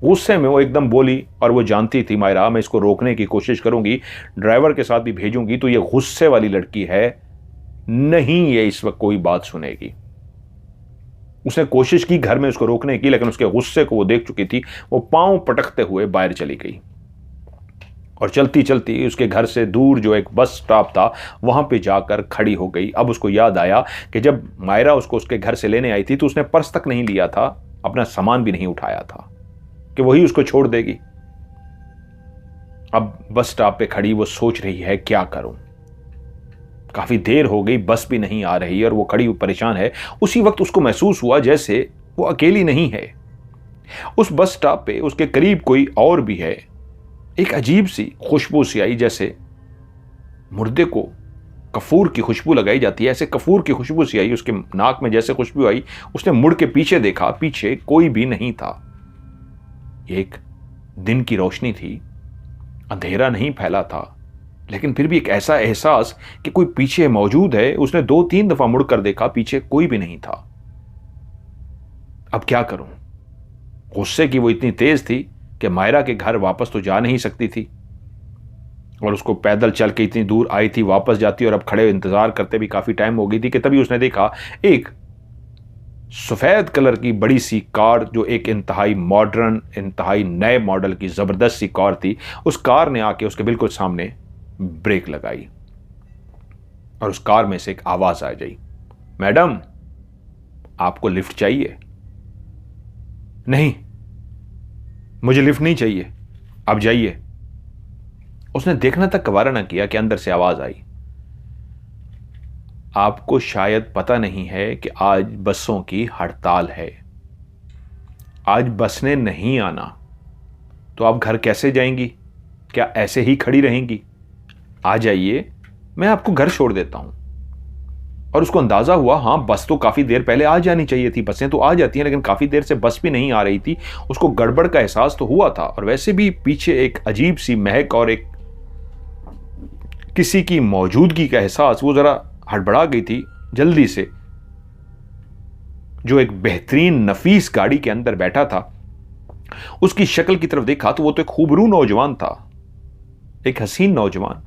गुस्से में वो एकदम बोली, और वो जानती थी मायरा मैं इसको रोकने की कोशिश करूंगी, ड्राइवर के साथ भी भेजूंगी तो ये गुस्से वाली लड़की है, नहीं ये इस वक्त कोई बात सुनेगी। उसने कोशिश की घर में उसको रोकने की, लेकिन उसके गुस्से को वो देख चुकी थी। वो पांव पटकते हुए बाहर चली गई और चलती चलती उसके घर से दूर जो एक बस स्टॉप था वहां पे जाकर खड़ी हो गई। अब उसको याद आया कि जब मायरा उसको उसके घर से लेने आई थी तो उसने पर्स तक नहीं लिया था, अपना सामान भी नहीं उठाया था कि वही उसको छोड़ देगी। अब बस स्टॉप पे खड़ी वो सोच रही है क्या करूं, काफी देर हो गई, बस भी नहीं आ रही और वो खड़ी परेशान है। उसी वक्त उसको महसूस हुआ जैसे वो अकेली नहीं है। उस बस स्टॉप पे उसके करीब कोई और भी है। एक अजीब सी खुशबू सी आई, जैसे मुर्दे को कफूर की खुशबू लगाई जाती है, ऐसे कफूर की खुशबू सी आई उसके नाक में, जैसे खुशबू आई। उसने मुड़ के पीछे देखा, पीछे कोई भी नहीं था। एक दिन की रोशनी थी, अंधेरा नहीं फैला था, लेकिन फिर भी एक ऐसा एहसास कि कोई पीछे मौजूद है। उसने 2-3 दफा मुड़कर देखा, पीछे कोई भी नहीं था। अब क्या करूं? गुस्से की वो इतनी तेज थी कि मायरा के घर वापस तो जा नहीं सकती थी, और उसको पैदल चल के इतनी दूर आई थी, वापस जाती और अब खड़े इंतजार करते भी काफी टाइम हो गई थी कि तभी उसने देखा एक सफेद कलर की बड़ी सी कार, जो एक इंतहाई मॉडर्न, इंतहाई नए मॉडल की जबरदस्त सी कार थी। उस कार ने आके उसके बिल्कुल सामने ब्रेक लगाई और उस कार में से एक आवाज आ गई, मैडम आपको लिफ्ट चाहिए? नहीं, मुझे लिफ्ट नहीं चाहिए, आप जाइए। उसने देखना तक गवारा ना किया कि अंदर से आवाज आई, आपको शायद पता नहीं है कि आज बसों की हड़ताल है, आज बस ने नहीं आना, तो आप घर कैसे जाएंगी? क्या ऐसे ही खड़ी रहेंगी? आ जाइए, मैं आपको घर छोड़ देता हूं। और उसको अंदाजा हुआ, हां बस तो काफी देर पहले आ जानी चाहिए थी, बसें तो आ जाती हैं, लेकिन काफी देर से बस भी नहीं आ रही थी। उसको गड़बड़ का एहसास तो हुआ था, और वैसे भी पीछे एक अजीब सी महक और एक किसी की मौजूदगी का एहसास, वो जरा हड़बड़ा गई थी। जल्दी से जो एक बेहतरीन नफीस गाड़ी के अंदर बैठा था उसकी शक्ल की तरफ देखा तो वो तो एक खूबरू नौजवान था, एक हसीन नौजवान,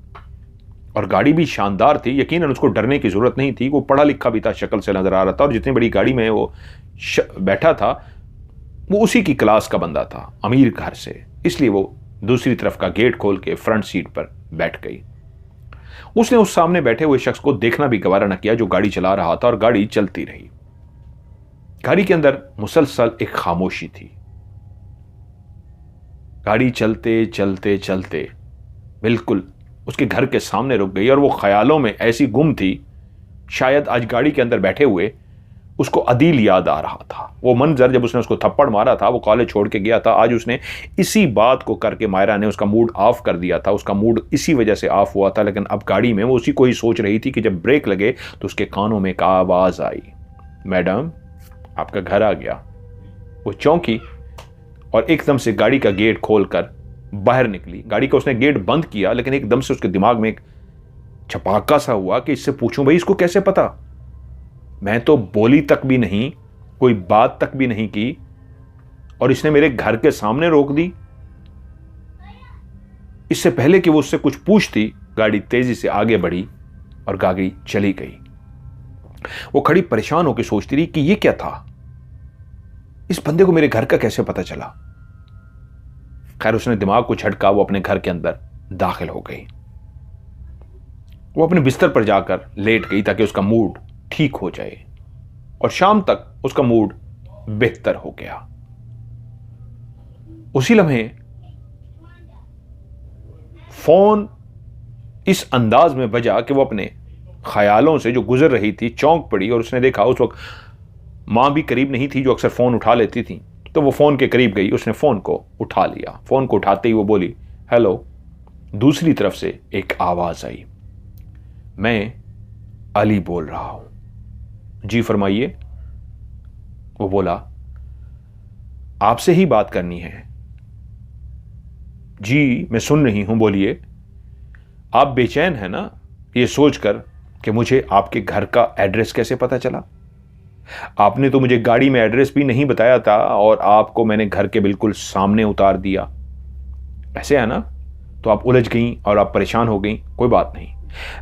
और गाड़ी भी शानदार थी। यकीनन उसको डरने की जरूरत नहीं थी, वो पढ़ा लिखा भी था, शक्ल से नजर आ रहा था, और जितनी बड़ी गाड़ी में वो बैठा था वो उसी की क्लास का बंदा था, अमीर घर से। इसलिए वो दूसरी तरफ का गेट खोल के फ्रंट सीट पर बैठ गई। उसने उस सामने बैठे हुए शख्स को देखना भी गवारा न किया जो गाड़ी चला रहा था, और गाड़ी चलती रही। गाड़ी के अंदर मुसलसल एक खामोशी थी। गाड़ी चलते चलते चलते बिल्कुल उसके घर के सामने रुक गई, और वो ख्यालों में ऐसी गुम थी, शायद आज गाड़ी के अंदर बैठे हुए उसको अदील याद आ रहा था। वो मंजर जब उसने उसको थप्पड़ मारा था, वो कॉलेज छोड़ के गया था, आज उसने इसी बात को करके मायरा ने उसका मूड ऑफ कर दिया था, उसका मूड इसी वजह से ऑफ हुआ था। लेकिन अब गाड़ी में वो उसी को ही सोच रही थी कि जब ब्रेक लगे तो उसके कानों में एक आवाज आई, मैडम आपका घर आ गया। वो चौंकी और एकदम से गाड़ी का गेट खोलकर बाहर निकली। गाड़ी का उसने गेट बंद किया, लेकिन एकदम से उसके दिमाग में एक छपाका सा हुआ कि इससे पूछूं भाई इसको कैसे पता, मैं तो बोली तक भी नहीं, कोई बात तक भी नहीं की, और इसने मेरे घर के सामने रोक दी। इससे पहले कि वो उससे कुछ पूछती, गाड़ी तेजी से आगे बढ़ी और गाड़ी चली गई। वो खड़ी परेशान होकर सोचती रही कि ये क्या था, इस बंदे को मेरे घर का कैसे पता चला। खैर उसने दिमाग को झटका, वो अपने घर के अंदर दाखिल हो गई। वो अपने बिस्तर पर जाकर लेट गई ताकि उसका मूड ठीक हो जाए, और शाम तक उसका मूड बेहतर हो गया। उसी लम्हे फोन इस अंदाज में बजा कि वो अपने ख्यालों से जो गुजर रही थी चौंक पड़ी, और उसने देखा उस वक्त मां भी करीब नहीं थी जो अक्सर फोन उठा लेती थी। तो वो फोन के करीब गई, उसने फोन को उठा लिया। फोन को उठाते ही वो बोली, हेलो। दूसरी तरफ से एक आवाज आई, मैं अली बोल रहा हूं। जी फरमाइए। वो बोला, आपसे ही बात करनी है। जी मैं सुन रही हूं, बोलिए। आप बेचैन हैं ना ये सोचकर कि मुझे आपके घर का एड्रेस कैसे पता चला। आपने तो मुझे गाड़ी में एड्रेस भी नहीं बताया था, और आपको मैंने घर के बिल्कुल सामने उतार दिया। ऐसे है ना, तो आप उलझ गई और आप परेशान हो गई। कोई बात नहीं,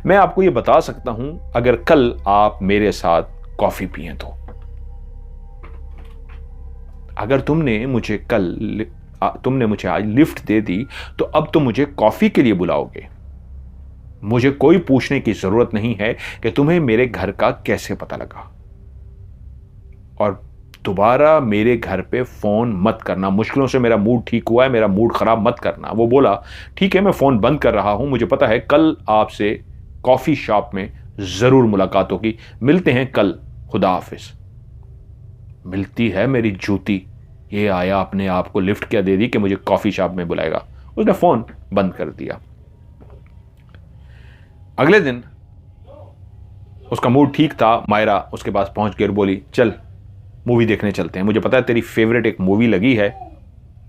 मैं आपको ये बता सकता हूं, अगर कल आप मेरे साथ कॉफी पिए तो। अगर तुमने मुझे आज लिफ्ट दे दी तो अब तुम मुझे कॉफी के लिए बुलाओगे। मुझे कोई पूछने की जरूरत नहीं है कि तुम्हें मेरे घर का कैसे पता लगा, और दोबारा मेरे घर पे फोन मत करना। मुश्किलों से मेरा मूड ठीक हुआ है, मेरा मूड खराब मत करना। वो बोला, ठीक है मैं फोन बंद कर रहा हूं, मुझे पता है कल आपसे कॉफी शॉप में जरूर मुलाकात होगी। मिलते हैं कल, खुदा हाफिज। मिलती है मेरी जूती, ये आया अपने आप को लिफ्ट क्या दे दी कि मुझे कॉफी शॉप में बुलाएगा। उसने फोन बंद कर दिया। अगले दिन उसका मूड ठीक था। मायरा उसके पास पहुंच गई और बोली, चल मूवी देखने चलते हैं। मुझे पता है तेरी फेवरेट एक मूवी लगी है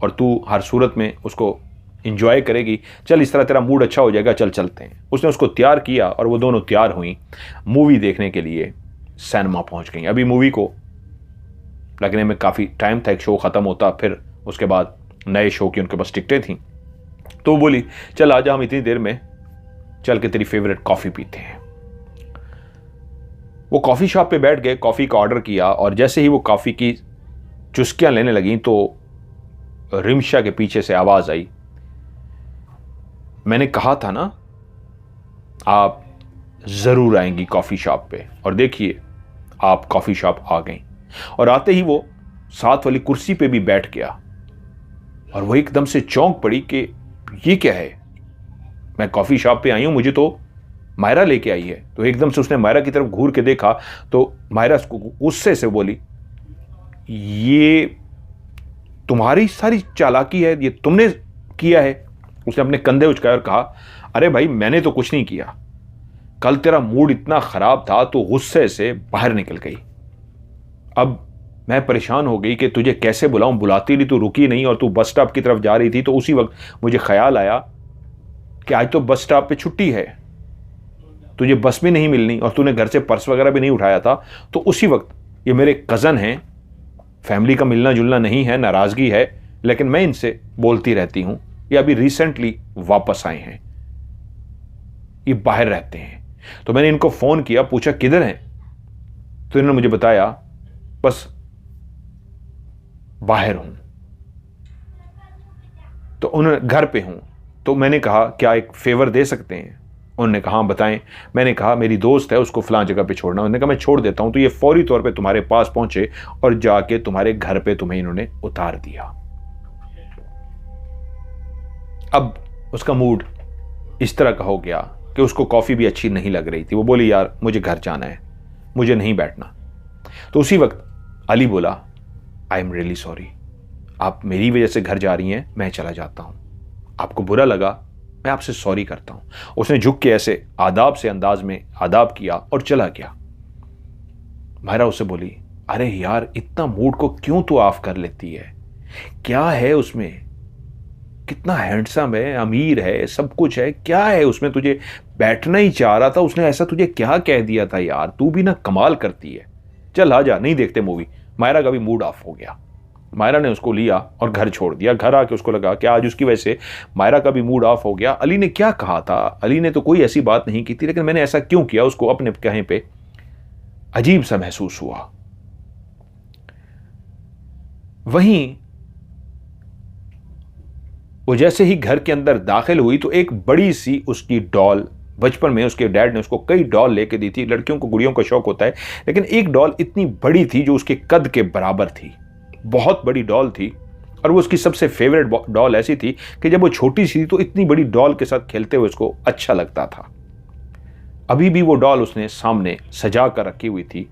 और तू हर सूरत में उसको इंजॉय करेगी। चल इस तरह तेरा मूड अच्छा हो जाएगा, चल चलते हैं। उसने उसको तैयार किया और वो दोनों तैयार हुई मूवी देखने के लिए। सिनेमा पहुंच गई। अभी मूवी को लगने में काफ़ी टाइम था, एक शो ख़त्म होता, फिर उसके बाद नए शो की उनके पास टिकटें थी। तो वो बोली, चल आजा, हम इतनी देर में चल के तेरी फेवरेट कॉफ़ी पीते हैं। वो कॉफ़ी शॉप पे बैठ गए, कॉफ़ी का ऑर्डर किया, और जैसे ही वो कॉफ़ी की चुस्कियां लेने लगी तो रिमशा के पीछे से आवाज़ आई, मैंने कहा था ना आप ज़रूर आएंगी कॉफ़ी शॉप पे। और देखिए आप कॉफ़ी शॉप आ गई, और आते ही वो साथ वाली कुर्सी पे भी बैठ गया। और वो एकदम से चौंक पड़ी कि ये क्या है, मैं कॉफ़ी शॉप पे आई हूं, मुझे तो मायरा लेके आई है। तो एकदम से उसने मायरा की तरफ घूर के देखा तो मायरा उसको गुस्से से बोली, ये तुम्हारी सारी चालाकी है, ये तुमने किया है। उसने अपने कंधे उचकाए और कहा, अरे भाई मैंने तो कुछ नहीं किया, कल तेरा मूड इतना खराब था तो गुस्से से बाहर निकल गई। अब मैं परेशान हो गई कि तुझे कैसे बुलाऊं, बुलाती नहीं, तू रुकी नहीं, और तू बस स्टॉप की तरफ जा रही थी। तो उसी वक्त मुझे ख्याल आया कि आज तो बस स्टॉप पे छुट्टी है, तुझे बस भी नहीं मिलनी, और तूने घर से पर्स वगैरह भी नहीं उठाया था। तो उसी वक्त ये मेरे कज़न हैं, फैमिली का मिलना जुलना नहीं है, नाराज़गी है, लेकिन मैं इनसे बोलती रहती हूँ। ये अभी रिसेंटली वापस आए हैं, ये बाहर रहते हैं। तो मैंने इनको फ़ोन किया, पूछा किधर हैं, तो इन्होंने मुझे बताया बस बाहर हूं। तो उन्होंने घर पे हूँ। तो मैंने कहा क्या एक फेवर दे सकते हैं? उन्होंने कहा हाँ बताएं। मैंने कहा मेरी दोस्त है, उसको फलां जगह पे छोड़ना। उन्होंने कहा मैं छोड़ देता हूँ। तो ये फौरी तौर पे तुम्हारे पास पहुंचे और जाके तुम्हारे घर पे तुम्हें इन्होंने उतार दिया। अब उसका मूड इस तरह का हो गया कि उसको कॉफ़ी भी अच्छी नहीं लग रही थी। वो बोली यार मुझे घर जाना है, मुझे नहीं बैठना। तो उसी वक्त अली बोला आई एम रियली सॉरी, आप मेरी वजह से घर जा रही हैं, मैं चला जाता हूं। आपको बुरा लगा, मैं आपसे सॉरी करता हूं। उसने झुक के ऐसे आदाब से अंदाज में आदाब किया और चला गया। मायरा उससे बोली अरे यार इतना मूड को क्यों तू ऑफ कर लेती है? क्या है उसमें? कितना हैंडसम है, अमीर है, सब कुछ है, क्या है उसमें? तुझे बैठना ही चाह रहा था, उसने ऐसा तुझे क्या कह दिया था यार? तू भी ना कमाल करती है। चल आ जा, नहीं देखते मूवी। मायरा का भी मूड ऑफ हो गया। मायरा ने उसको लिया और घर छोड़ दिया। घर आके उसको लगा कि आज उसकी वजह से मायरा का भी मूड ऑफ हो गया। अली ने क्या कहा था? अली ने तो कोई ऐसी बात नहीं की थी, लेकिन मैंने ऐसा क्यों किया? उसको अपने कहीं पे अजीब सा महसूस हुआ। वहीं वो जैसे ही घर के अंदर दाखिल हुई तो एक बड़ी सी उसकी डॉल, बचपन में उसके डैड ने उसको कई डॉल लेके दी थी, लड़कियों को गुड़ियों का शौक होता है, लेकिन एक डॉल इतनी बड़ी थी जो उसके कद के बराबर थी, बहुत बड़ी डॉल थी। और वो उसकी सबसे फेवरेट डॉल ऐसी थी कि जब वो छोटी सी थी तो इतनी बड़ी डॉल के साथ खेलते हुए उसको अच्छा लगता था। अभी भी वो डॉल उसने सामने सजा कर रखी हुई थी।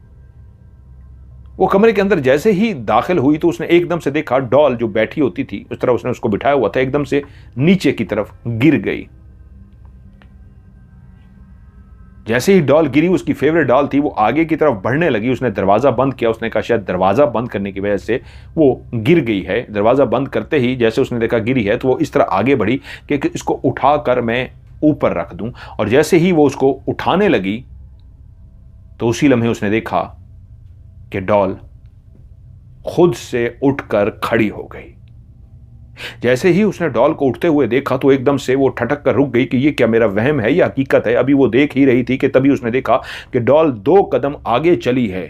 वो कमरे के अंदर जैसे ही दाखिल हुई तो उसने एकदम से देखा डॉल जो बैठी होती थी उस तरह उसने उसको बिठाया हुआ था, एकदम से नीचे की तरफ गिर गई। जैसे ही डॉल गिरी, उसकी फेवरेट डॉल थी, वो आगे की तरफ बढ़ने लगी। उसने दरवाजा बंद किया। उसने कहा शायद दरवाजा बंद करने की वजह से वो गिर गई है। दरवाजा बंद करते ही जैसे उसने देखा गिरी है तो वो इस तरह आगे बढ़ी कि इसको उठाकर मैं ऊपर रख दूं। और जैसे ही वो उसको उठाने लगी तो उसी लम्हे उसने देखा कि डॉल खुद से उठकर खड़ी हो गई। जैसे ही उसने डॉल को उठते हुए देखा तो एकदम से वो ठटक कर रुक गई कि ये क्या मेरा वहम है या हकीकत है। अभी वो देख ही रही थी कि तभी उसने देखा कि डॉल 2 कदम आगे चली है।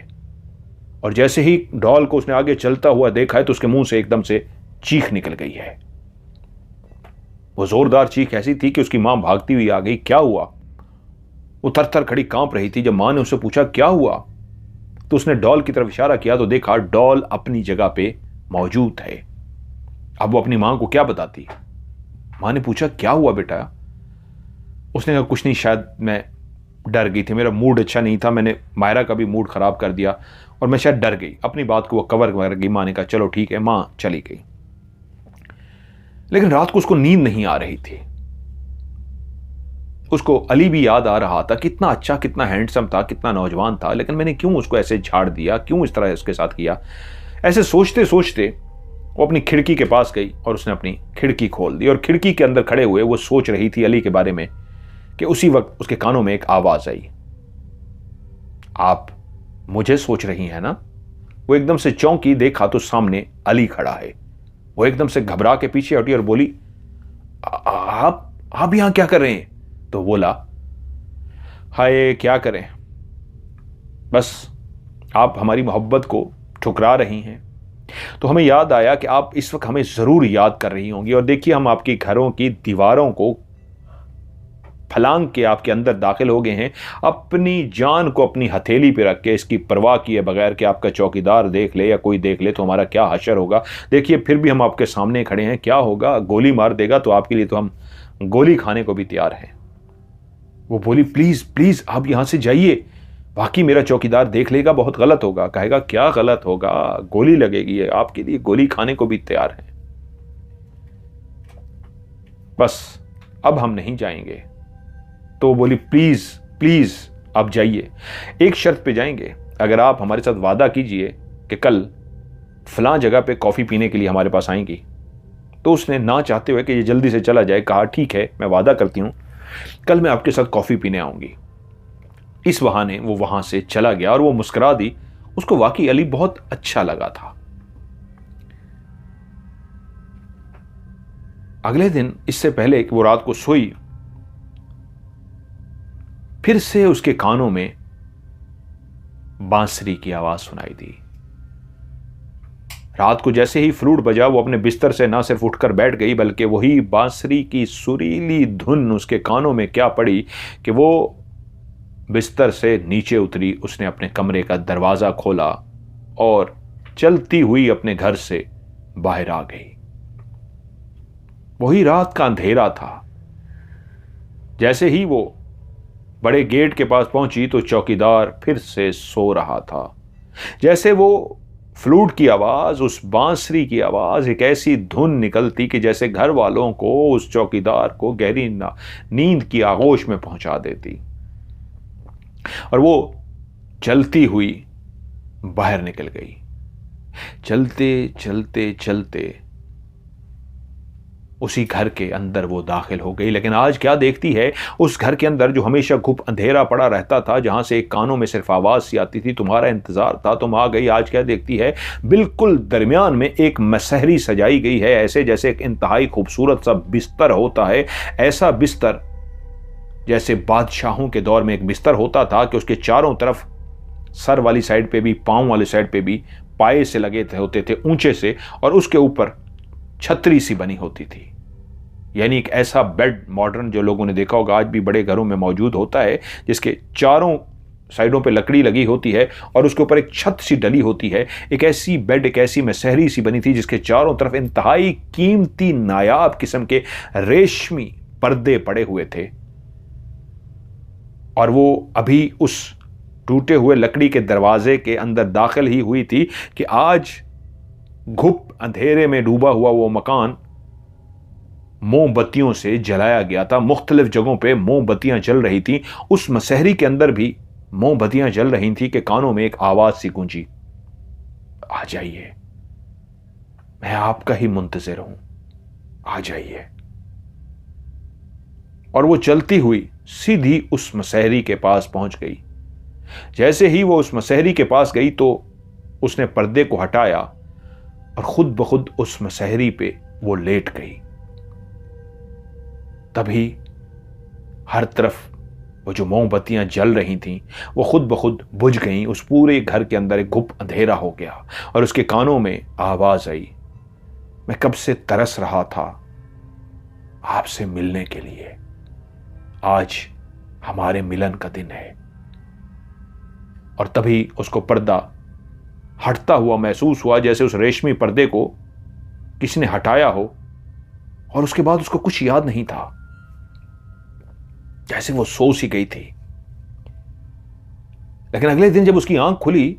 और जैसे ही डॉल को उसने आगे चलता हुआ देखा है तो उसके मुंह से एकदम से चीख निकल गई है। वो जोरदार चीख ऐसी थी कि उसकी मां भागती हुई आ गई। क्या हुआ? वो थर-थर खड़ी कांप रही थी। जब मां ने उससे पूछा क्या हुआ तो उसने डॉल की तरफ इशारा किया तो देखा डॉल अपनी जगह पे मौजूद है। अब वो अपनी मां को क्या बताती? मां ने पूछा क्या हुआ बेटा? उसने कहा कुछ नहीं, शायद मैं डर गई थी, मेरा मूड अच्छा नहीं था, मैंने मायरा का भी मूड खराब कर दिया और मैं शायद डर गई। अपनी बात को वो कवर कर गई। मां ने कहा चलो ठीक है। मां चली गई। लेकिन रात को उसको नींद नहीं आ रही थी। उसको अली भी याद आ रहा था, कितना अच्छा, कितना हैंडसम था, कितना नौजवान था, लेकिन मैंने क्यों उसको ऐसे झाड़ दिया, क्यों इस तरह उसके साथ किया? ऐसे सोचते सोचते वो अपनी खिड़की के पास गई और उसने अपनी खिड़की खोल दी और खिड़की के अंदर खड़े हुए वो सोच रही थी अली के बारे में कि उसी वक्त उसके कानों में एक आवाज आई, आप मुझे सोच रही हैं ना? वो एकदम से चौंकी, देखा तो सामने अली खड़ा है। वो एकदम से घबरा के पीछे हटी और बोली आप यहां क्या कर रहे हैं? तो बोला हाय क्या करें, बस आप हमारी मोहब्बत को ठुकरा रही हैं तो हमें याद आया कि आप इस वक्त हमें जरूर याद कर रही होंगी। और देखिए हम आपकी घरों की दीवारों को फलांग के आपके अंदर दाखिल हो गए हैं, अपनी जान को अपनी हथेली पे रख के, इसकी परवाह किए बगैर कि आपका चौकीदार देख ले या कोई देख ले तो हमारा क्या हशर होगा। देखिए फिर भी हम आपके सामने खड़े हैं, क्या होगा? गोली मार देगा तो आपके लिए तो हम गोली खाने को भी तैयार हैं। वो बोली प्लीज प्लीज आप यहां से जाइए, बाकी मेरा चौकीदार देख लेगा, बहुत गलत होगा। कहेगा क्या गलत होगा? गोली लगेगी, आपके लिए गोली खाने को भी तैयार है। बस अब हम नहीं जाएंगे। तो बोली प्लीज प्लीज आप जाइए, एक शर्त पे जाएंगे, अगर आप हमारे साथ वादा कीजिए कि कल फलां जगह पे कॉफी पीने के लिए हमारे पास आएंगी। तो उसने ना चाहते हुए कि ये जल्दी से चला जाए कहा ठीक है मैं वादा करती हूं, कल मैं आपके साथ कॉफी पीने आऊंगी। इस बहाने वो वहां से चला गया और वो मुस्कुरा दी। उसको वाकई अली बहुत अच्छा लगा था। अगले दिन, इससे पहले कि वो रात को सोई, फिर से उसके कानों में बांसुरी की आवाज सुनाई दी। रात को जैसे ही फ्लूट बजा वो अपने बिस्तर से ना सिर्फ उठकर बैठ गई बल्कि वही बांसुरी की सुरीली धुन उसके कानों में क्या पड़ी कि वो बिस्तर से नीचे उतरी। उसने अपने कमरे का दरवाज़ा खोला और चलती हुई अपने घर से बाहर आ गई। वही रात का अंधेरा था। जैसे ही वो बड़े गेट के पास पहुंची तो चौकीदार फिर से सो रहा था। जैसे वो फ्लूट की आवाज, उस बांसुरी की आवाज, एक ऐसी धुन निकलती कि जैसे घर वालों को, उस चौकीदार को गहरी नींद की आगोश में पहुंचा देती। और वो चलती हुई बाहर निकल गई। चलते चलते चलते उसी घर के अंदर वो दाखिल हो गई। लेकिन आज क्या देखती है, उस घर के अंदर जो हमेशा गुप अंधेरा पड़ा रहता था, जहां से एक कानों में सिर्फ आवाज सी आती थी, तुम्हारा इंतजार था, तुम आ गई। आज क्या देखती है, बिल्कुल दरमियान में एक मसहरी सजाई गई है, ऐसे जैसे एक इंतहाई खूबसूरत सा बिस्तर होता है। ऐसा बिस्तर जैसे बादशाहों के दौर में एक बिस्तर होता था कि उसके चारों तरफ सर वाली साइड पे भी, पांव वाली साइड पे भी पाए से लगे होते थे ऊंचे से, और उसके ऊपर छतरी सी बनी होती थी। यानी एक ऐसा बेड, मॉडर्न, जो लोगों ने देखा होगा आज भी बड़े घरों में मौजूद होता है, जिसके चारों साइडों पे लकड़ी लगी होती है और उसके ऊपर एक छत सी डली होती है। एक ऐसी बेड, एक ऐसी मसहरी सी बनी थी जिसके चारों तरफ इंतहाई कीमती नायाब किस्म के रेशमी पर्दे पड़े हुए थे। और वो अभी उस टूटे हुए लकड़ी के दरवाजे के अंदर दाखिल ही हुई थी कि आज घुप अंधेरे में डूबा हुआ वो मकान मोमबत्तियों से जलाया गया था। मुख्तलिफ जगहों पे मोमबत्तियां जल रही थी। उस मसहरी के अंदर भी मोमबत्तियां जल रही थी कि कानों में एक आवाज सी गूंजी, आ जाइए, मैं आपका ही मुंतजिर हूं, आ जाइए। और वो चलती हुई सीधी उस मसहरी के पास पहुंच गई। जैसे ही वो उस मसहरी के पास गई तो उसने पर्दे को हटाया और खुद ब खुद उस मसहरी पे वो लेट गई। तभी हर तरफ वो जो मोमबत्तियां जल रही थीं वो खुद ब खुद बुझ गईं। उस पूरे घर के अंदर एक गुप अंधेरा हो गया और उसके कानों में आवाज आई, मैं कब से तरस रहा था आपसे मिलने के लिए, आज हमारे मिलन का दिन है। और तभी उसको पर्दा हटता हुआ महसूस हुआ, जैसे उस रेशमी पर्दे को किसी ने हटाया हो। और उसके बाद उसको कुछ याद नहीं था, जैसे वो सो सी गई थी। लेकिन अगले दिन जब उसकी आंख खुली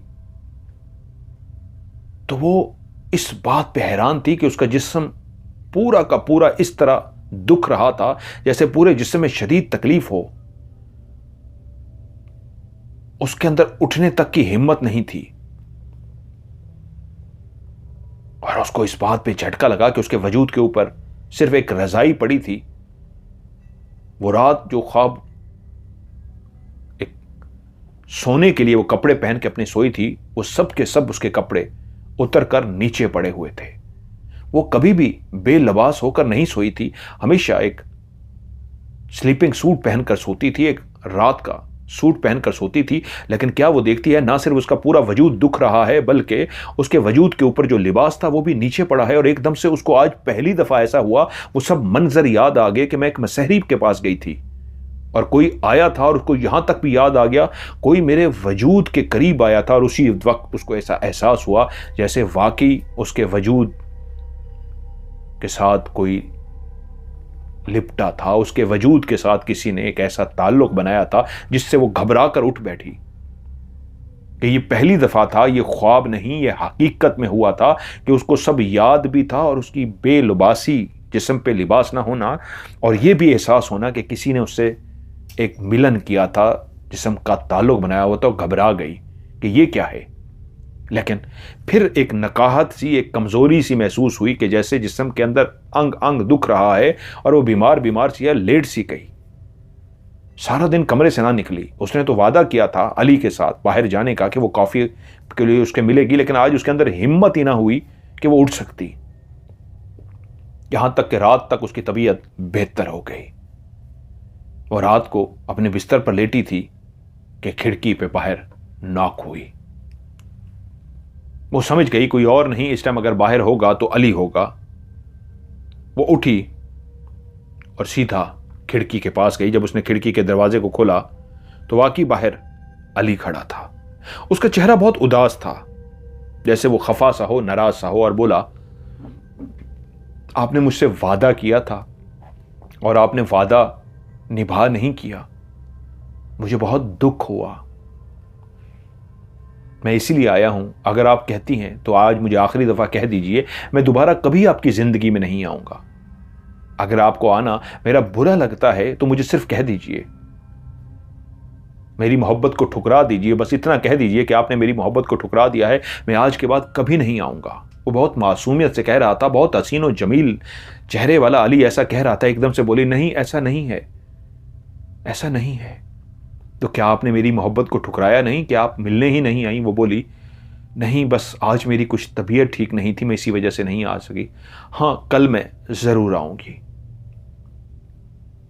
तो वो इस बात पे हैरान थी कि उसका जिस्म पूरा का पूरा इस तरह दुख रहा था जैसे पूरे जिस्म में शदीद तकलीफ हो। उसके अंदर उठने तक की हिम्मत नहीं थी। और उसको इस बात पे झटका लगा कि उसके वजूद के ऊपर सिर्फ एक रजाई पड़ी थी। वो रात जो ख्वाब, एक सोने के लिए वो कपड़े पहन के अपनी सोई थी, वो सब के सब उसके कपड़े उतर कर नीचे पड़े हुए थे। वो कभी भी बेलबास होकर नहीं सोई थी, हमेशा एक स्लीपिंग सूट पहनकर सोती थी, एक रात का सूट पहनकर सोती थी। लेकिन क्या वो देखती है, ना सिर्फ उसका पूरा वजूद दुख रहा है बल्कि उसके वजूद के ऊपर जो लिबास था वो भी नीचे पड़ा है। और एकदम से उसको आज पहली दफा ऐसा हुआ, वो सब मंजर याद आ गए कि मैं एक मसहरी के पास गई थी और कोई आया था, और उसको यहां तक भी याद आ गया कोई मेरे वजूद के करीब आया था। और उसी वक्त उसको ऐसा एहसास हुआ जैसे वाकई उसके वजूद के साथ कोई लिपटा था, उसके वजूद के साथ किसी ने एक ऐसा ताल्लुक बनाया था जिससे वो घबरा कर उठ बैठी कि ये पहली दफा था, ये ख्वाब नहीं, ये हकीकत में हुआ था कि उसको सब याद भी था। और उसकी बेलिबासी, जिस्म पे लिबास ना होना, और ये भी एहसास होना कि किसी ने उससे एक मिलन किया था, जिस्म का ताल्लुक बनाया हुआ था। तो घबरा गई कि ये क्या है। लेकिन फिर एक नकाहत सी, एक कमजोरी सी महसूस हुई कि जैसे जिस्म के अंदर अंग अंग दुख रहा है और वो बीमार बीमार सी है, लेट सी गई। सारा दिन कमरे से ना निकली। उसने तो वादा किया था अली के साथ बाहर जाने का कि वो कॉफी के लिए उसके मिलेगी, लेकिन आज उसके अंदर हिम्मत ही ना हुई कि वो उठ सकती। यहां तक कि रात तक उसकी तबीयत बेहतर हो गई। वो रात को अपने बिस्तर पर लेटी थी कि खिड़की पे बाहर नॉक हुई। वो समझ गई कोई और नहीं इस टाइम अगर बाहर होगा तो अली होगा। वो उठी और सीधा खिड़की के पास गई। जब उसने खिड़की के दरवाजे को खोला तो वाकई बाहर अली खड़ा था। उसका चेहरा बहुत उदास था, जैसे वो खफा सा हो, नाराज सा हो, और बोला, आपने मुझसे वादा किया था और आपने वादा निभा नहीं किया। मुझे बहुत दुख हुआ। मैं इसीलिए आया हूं। अगर आप कहती हैं तो आज मुझे आखिरी दफा कह दीजिए, मैं दोबारा कभी आपकी जिंदगी में नहीं आऊंगा। अगर आपको आना मेरा बुरा लगता है तो मुझे सिर्फ कह दीजिए, मेरी मोहब्बत को ठुकरा दीजिए। बस इतना कह दीजिए कि आपने मेरी मोहब्बत को ठुकरा दिया है, मैं आज के बाद कभी नहीं आऊंगा। वो बहुत मासूमियत से कह रहा था, बहुत हसीन और जमील चेहरे वाला अली ऐसा कह रहा था। एकदम से बोली, नहीं ऐसा नहीं है, ऐसा नहीं है। तो क्या आपने मेरी मोहब्बत को ठुकराया नहीं? क्या आप मिलने ही नहीं आई? वो बोली, नहीं, बस आज मेरी कुछ तबीयत ठीक नहीं थी, मैं इसी वजह से नहीं आ सकी। हां, कल मैं जरूर आऊंगी।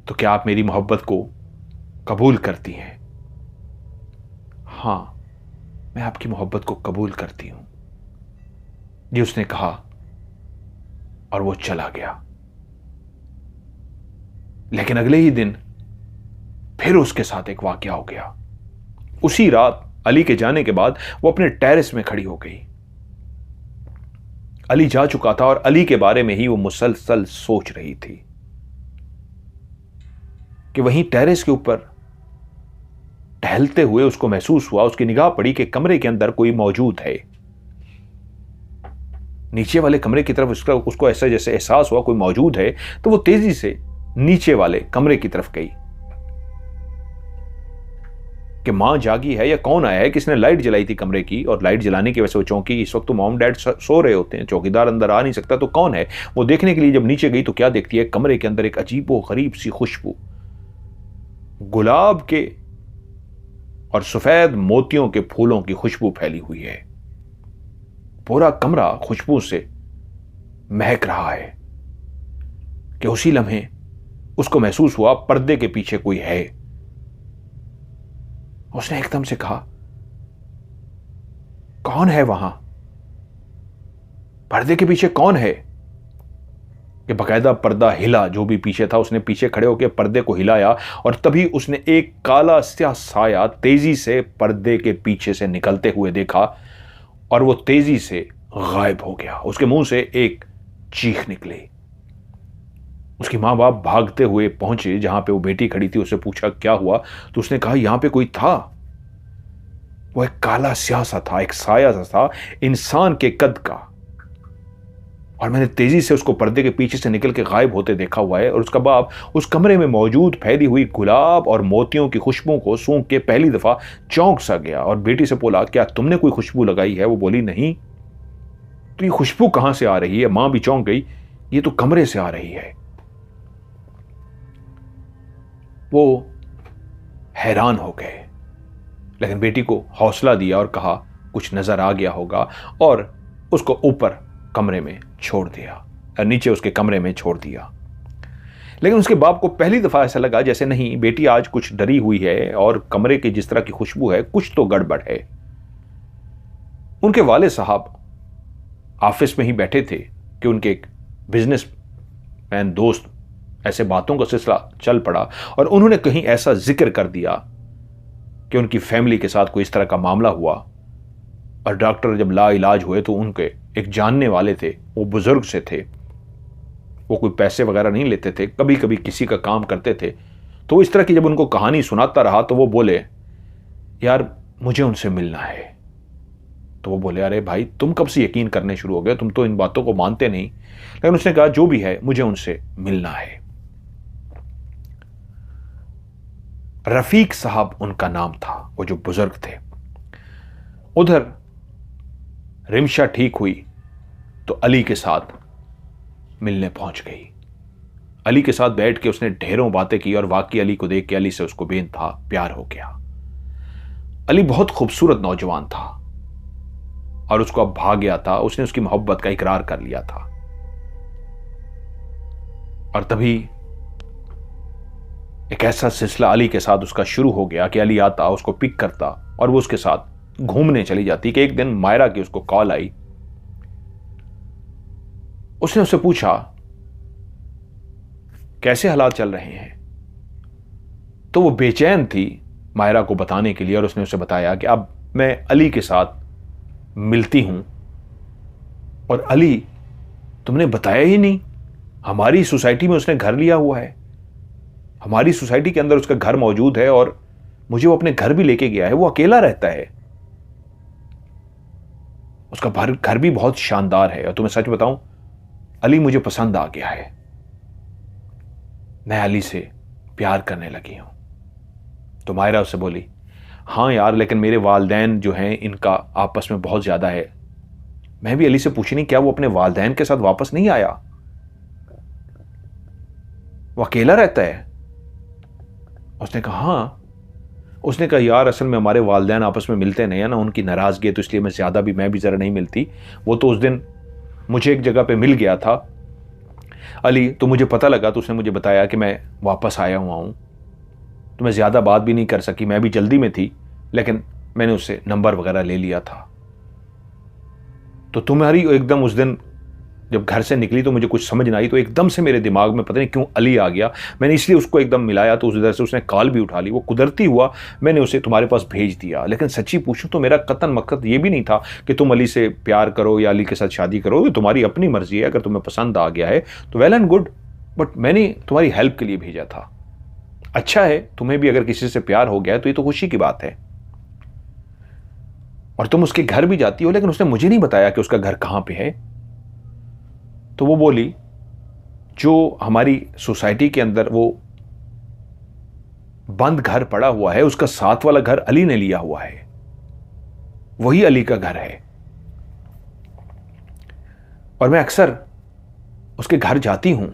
तो क्या आप मेरी मोहब्बत को कबूल करती हैं? हां, मैं आपकी मोहब्बत को कबूल करती हूं, ये उसने कहा और वो चला गया। लेकिन अगले ही दिन फिर उसके साथ एक वाकया हो गया। उसी रात अली के जाने के बाद वो अपने टेरेस में खड़ी हो गई। अली जा चुका था और अली के बारे में ही वो मुसलसल सोच रही थी कि वहीं टेरेस के ऊपर टहलते हुए उसको महसूस हुआ, उसकी निगाह पड़ी कि कमरे के अंदर कोई मौजूद है। नीचे वाले कमरे की तरफ उसको ऐसा जैसे एहसास हुआ कोई मौजूद है, तो वो तेजी से नीचे वाले कमरे की तरफ गई कि मां जागी है या कौन आया है, किसने लाइट जलाई थी कमरे की, और लाइट जलाने की वजह से वो चौकी, इस वक्त तो मॉम डैड सो रहे होते हैं, चौकीदार अंदर आ नहीं सकता, तो कौन है। वो देखने के लिए जब नीचे गई तो क्या देखती है, कमरे के अंदर एक अजीबो गरीब सी खुशबू, गुलाब के और सफेद मोतियों के फूलों की खुशबू फैली हुई है। पूरा कमरा खुशबू से महक रहा है कि उसी लम्हे उसको महसूस हुआ पर्दे के पीछे कोई है। उसने एकदम से कहा, कौन है वहां? पर्दे के पीछे कौन है? कि बकायदा पर्दा हिला, जो भी पीछे था उसने पीछे खड़े होकर पर्दे को हिलाया और तभी उसने एक काला स्याह साया तेजी से पर्दे के पीछे से निकलते हुए देखा और वो तेजी से गायब हो गया। उसके मुंह से एक चीख निकली। उसकी मां बाप भागते हुए पहुंचे जहां पे वो बेटी खड़ी थी, उससे पूछा क्या हुआ, तो उसने कहा यहां पे कोई था। वो एक काला स्याह सा था, एक साया सा था, इंसान के कद का, और मैंने तेजी से उसको पर्दे के पीछे से निकल के गायब होते देखा हुआ है। और उसका बाप उस कमरे में मौजूद फैली हुई गुलाब और मोतियों की खुशबू को सूंघ के पहली दफा चौंक सा गया और बेटी से बोला, क्या तुमने कोई खुशबू लगाई है? वो बोली, नहीं। तो ये खुशबू कहां से आ रही है? मां भी चौंक गई, ये तो कमरे से आ रही है। वो हैरान हो गए, लेकिन बेटी को हौसला दिया और कहा कुछ नजर आ गया होगा, और उसको ऊपर कमरे में छोड़ दिया, नीचे उसके कमरे में छोड़ दिया। लेकिन उसके बाप को पहली दफा ऐसा लगा जैसे नहीं, बेटी आज कुछ डरी हुई है और कमरे की जिस तरह की खुशबू है कुछ तो गड़बड़ है। उनके वाले साहब ऑफिस में ही बैठे थे कि उनके एक बिजनेसमैन दोस्त ऐसे बातों का सिलसिला चल पड़ा और उन्होंने कहीं ऐसा जिक्र कर दिया कि उनकी फैमिली के साथ कोई इस तरह का मामला हुआ, और डॉक्टर जब ला इलाज हुए तो उनके एक जानने वाले थे, वो बुजुर्ग से थे, वो कोई पैसे वगैरह नहीं लेते थे, कभी कभी किसी का काम करते थे। तो इस तरह की जब उनको कहानी सुनाता रहा तो वो बोले, यार मुझे उनसे मिलना है। तो वो बोले, अरे भाई तुम कब से यकीन करने शुरू हो गए, तुम तो इन बातों को मानते नहीं। लेकिन उसने कहा जो भी है मुझे उनसे मिलना है। रफीक साहब उनका नाम था, वो जो बुजुर्ग थे। उधर रिमशा ठीक हुई तो अली के साथ मिलने पहुंच गई। अली के साथ बैठ के उसने ढेरों बातें की और वाकई अली को देख के अली से उसको बेइंतहा प्यार हो गया। अली बहुत खूबसूरत नौजवान था और उसको अब भाग गया था, उसने उसकी मोहब्बत का इकरार कर लिया था। और तभी एक ऐसा सिलसिला अली के साथ उसका शुरू हो गया कि अली आता, उसको पिक करता और वो उसके साथ घूमने चली जाती कि एक दिन मायरा की उसको कॉल आई। उसने उससे पूछा कैसे हालात चल रहे हैं। तो वो बेचैन थी मायरा को बताने के लिए, और उसने उसे बताया कि अब मैं अली के साथ मिलती हूं, और अली तुमने बताया ही नहीं, हमारी सोसाइटी में उसने घर लिया हुआ है, हमारी सोसाइटी के अंदर उसका घर मौजूद है, और मुझे वो अपने घर भी लेके गया है, वो अकेला रहता है, उसका घर भी बहुत शानदार है, और तुम्हें सच बताऊं अली मुझे पसंद आ गया है, मैं अली से प्यार करने लगी हूं। तो मायरा उससे बोली हाँ यार, लेकिन मेरे वालदैन जो हैं इनका आपस में बहुत ज्यादा है। मैं भी अली से पूछी नहीं क्या वो अपने वालदैन के साथ वापस नहीं आया, वो अकेला रहता है। उसने कहा हाँ। उसने कहा यार असल में हमारे वालदैन आपस में मिलते नहीं है ना, उनकी नाराजगी है, तो इसलिए मैं भी जरा नहीं मिलती। वो तो उस दिन मुझे एक जगह पे मिल गया था अली, तो मुझे पता लगा, तो उसने मुझे बताया कि मैं वापस आया हुआ हूं, तो मैं ज्यादा बात भी नहीं कर सकी, मैं भी जल्दी में थी, लेकिन मैंने उससे नंबर वगैरह ले लिया था। तो तुम्हारी एकदम उस दिन जब घर से निकली तो मुझे कुछ समझ नहीं आई, तो एकदम से मेरे दिमाग में पता नहीं क्यों अली आ गया, मैंने इसलिए उसको एकदम मिलाया, तो उस वजह से उसने कॉल भी उठा ली, वो कुदरती हुआ मैंने उसे तुम्हारे पास भेज दिया। लेकिन सच्ची पूछूं तो मेरा कतन मकसद ये भी नहीं था कि तुम अली से प्यार करो या अली के साथ शादी करो, ये तुम्हारी अपनी मर्जी है, अगर तुम्हें पसंद आ गया है तो वेल एंड गुड, बट मैंने तुम्हारी हेल्प के लिए भेजा था। अच्छा है, तुम्हें भी अगर किसी से प्यार हो गया है तो ये तो खुशी की बात है, और तुम उसके घर भी जाती हो, लेकिन उसने मुझे नहीं बताया कि उसका घर कहां पे है। तो वो बोली जो हमारी सोसाइटी के अंदर वो बंद घर पड़ा हुआ है, उसका साथ वाला घर अली ने लिया हुआ है, वही अली का घर है, और मैं अक्सर उसके घर जाती हूं।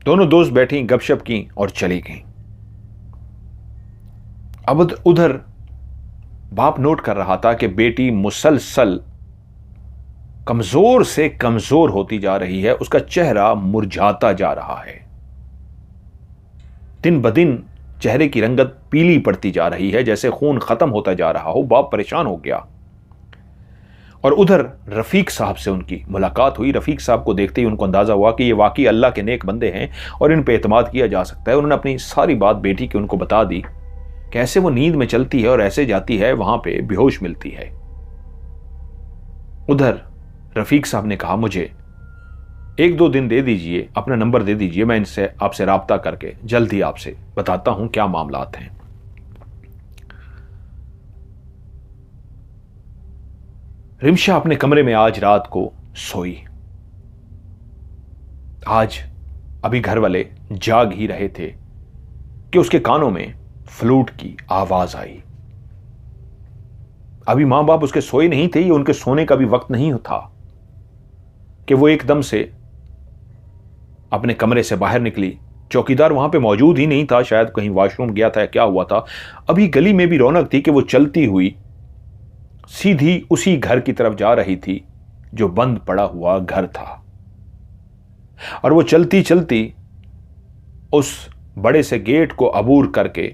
दोनों दोस्त बैठी, गपशप की और चली गई। अब उधर बाप नोट कर रहा था कि बेटी मुसलसल कमजोर से कमजोर होती जा रही है, उसका चेहरा मुरझाता जा रहा है, दिन ब दिन चेहरे की रंगत पीली पड़ती जा रही है, जैसे खून खत्म होता जा रहा हो। बाप परेशान हो गया। और उधर रफीक साहब से उनकी मुलाकात हुई। रफीक साहब को देखते ही उनको अंदाजा हुआ कि ये वाकई अल्लाह के नेक बंदे हैं और इन पे एतमाद किया जा सकता है। उन्होंने अपनी सारी बात बेटी की उनको बता दी, कैसे वो नींद में चलती है और ऐसे जाती है, वहां पे बेहोश मिलती है। उधर रफीक साहब ने कहा मुझे 1-2 दिन दे दीजिए, अपना नंबर दे दीजिए, मैं इनसे आपसे राब्ता करके जल्द ही आपसे बताता हूं क्या मामलात हैं। रिमशा अपने कमरे में आज रात को सोई। आज अभी घर वाले जाग ही रहे थे कि उसके कानों में फ्लूट की आवाज आई। अभी मां बाप उसके सोए नहीं थे, ये उनके सोने का भी वक्त नहीं था कि वो एकदम से अपने कमरे से बाहर निकली। चौकीदार वहां पे मौजूद ही नहीं था, शायद कहीं वॉशरूम गया था या क्या हुआ था। अभी गली में भी रौनक थी कि वो चलती हुई सीधी उसी घर की तरफ जा रही थी जो बंद पड़ा हुआ घर था। और वो चलती चलती उस बड़े से गेट को अबूर करके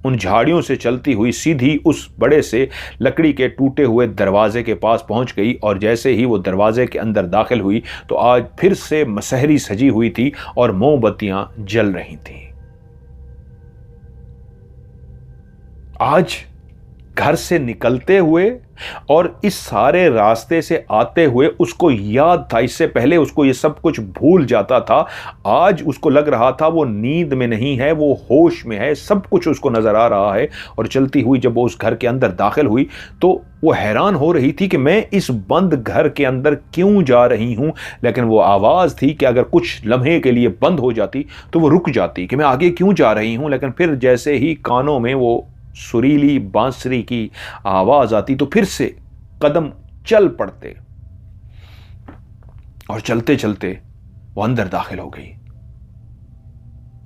उन झाड़ियों से चलती हुई सीधी उस बड़े से लकड़ी के टूटे हुए दरवाजे के पास पहुंच गई। और जैसे ही वो दरवाजे के अंदर दाखिल हुई तो आज फिर से मसहरी सजी हुई थी और मोमबत्तियां जल रही थीं। आज घर से निकलते हुए और इस सारे रास्ते से आते हुए उसको याद था, इससे पहले उसको ये सब कुछ भूल जाता था। आज उसको लग रहा था वो नींद में नहीं है, वो होश में है, सब कुछ उसको नजर आ रहा है। और चलती हुई जब वो उस घर के अंदर दाखिल हुई तो वो हैरान हो रही थी कि मैं इस बंद घर के अंदर क्यों जा रही हूं। लेकिन वो आवाज थी कि अगर कुछ लम्हे के लिए बंद हो जाती तो वो रुक जाती कि मैं आगे क्यों जा रही हूं। लेकिन फिर जैसे ही कानों में वो सुरीली बांसुरी की आवाज आती तो फिर से कदम चल पड़ते और चलते चलते वो अंदर दाखिल हो गई।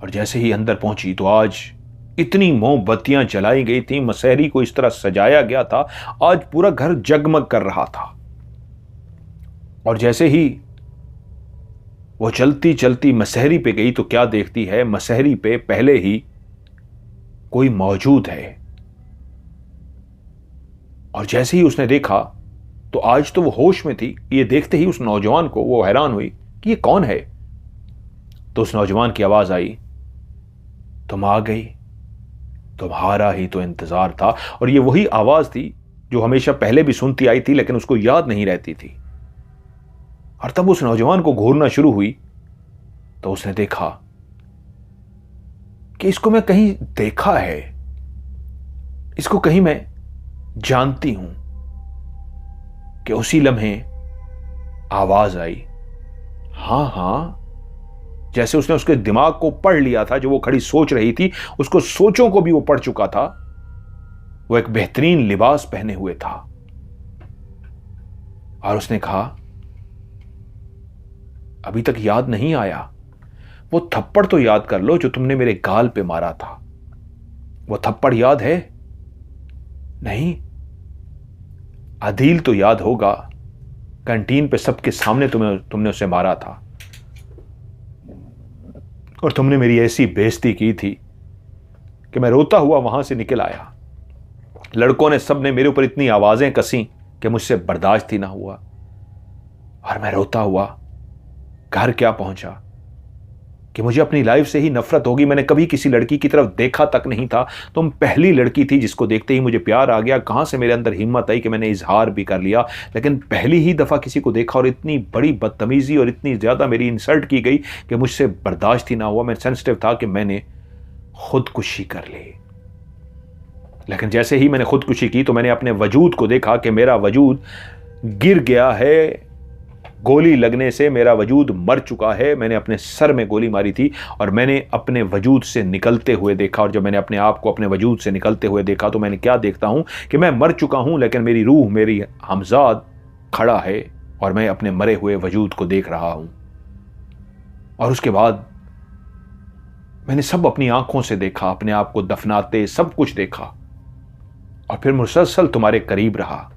और जैसे ही अंदर पहुंची तो आज इतनी मोमबत्तियां जलाई गई थी, मसहरी को इस तरह सजाया गया था, आज पूरा घर जगमग कर रहा था। और जैसे ही वो चलती चलती मसहरी पे गई तो क्या देखती है, मसहरी पे पहले ही कोई मौजूद है। और जैसे ही उसने देखा तो आज तो वो होश में थी। ये देखते ही उस नौजवान को वो हैरान हुई कि ये कौन है। तो उस नौजवान की आवाज आई, तुम आ गई, तुम्हारा ही तो इंतजार था। और ये वही आवाज थी जो हमेशा पहले भी सुनती आई थी लेकिन उसको याद नहीं रहती थी। और तब उस नौजवान को घूरना शुरू हुई तो उसने देखा कि इसको मैं कहीं देखा है, इसको कहीं मैं जानती हूं। कि उसी लम्हे आवाज आई, हां हां, जैसे उसने उसके दिमाग को पढ़ लिया था। जो वो खड़ी सोच रही थी उसको सोचों को भी वो पढ़ चुका था। वो एक बेहतरीन लिबास पहने हुए था और उसने कहा, अभी तक याद नहीं आया? वो थप्पड़ तो याद कर लो जो तुमने मेरे गाल पे मारा था। वो थप्पड़ याद है? नहीं। अदील तो याद होगा, कैंटीन पे सबके सामने तुमने उसे मारा था और तुमने मेरी ऐसी बेइज्जती की थी कि मैं रोता हुआ वहां से निकल आया। लड़कों ने सबने मेरे ऊपर इतनी आवाजें कसी कि मुझसे बर्दाश्त ही ना हुआ और मैं रोता हुआ घर क्या पहुंचा कि मुझे अपनी लाइफ से ही नफरत होगी। मैंने कभी किसी लड़की की तरफ देखा तक नहीं था। तुम पहली लड़की थी जिसको देखते ही मुझे प्यार आ गया। कहां से मेरे अंदर हिम्मत आई कि मैंने इजहार भी कर लिया, लेकिन पहली ही दफा किसी को देखा और इतनी बड़ी बदतमीजी और इतनी ज्यादा मेरी इंसल्ट की गई कि मुझसे बर्दाश्त ही ना हुआ। मैं सेंसिटिव था कि मैंने खुदकुशी कर ली। लेकिन जैसे ही मैंने खुदकुशी की तो मैंने अपने वजूद को देखा कि मेरा वजूद गिर गया है। गोली लगने से मेरा वजूद मर चुका है। मैंने अपने सर में गोली मारी थी और मैंने अपने वजूद से निकलते हुए देखा। और जब मैंने अपने आप को अपने वजूद से निकलते हुए देखा तो मैंने क्या देखता हूं कि मैं मर चुका हूं, लेकिन मेरी रूह, मेरी हमजाद खड़ा है और मैं अपने मरे हुए वजूद को देख रहा हूं। और उसके बाद मैंने सब अपनी आंखों से देखा, अपने आप को दफनाते सब कुछ देखा और फिर मुसलसल तुम्हारे करीब रहा,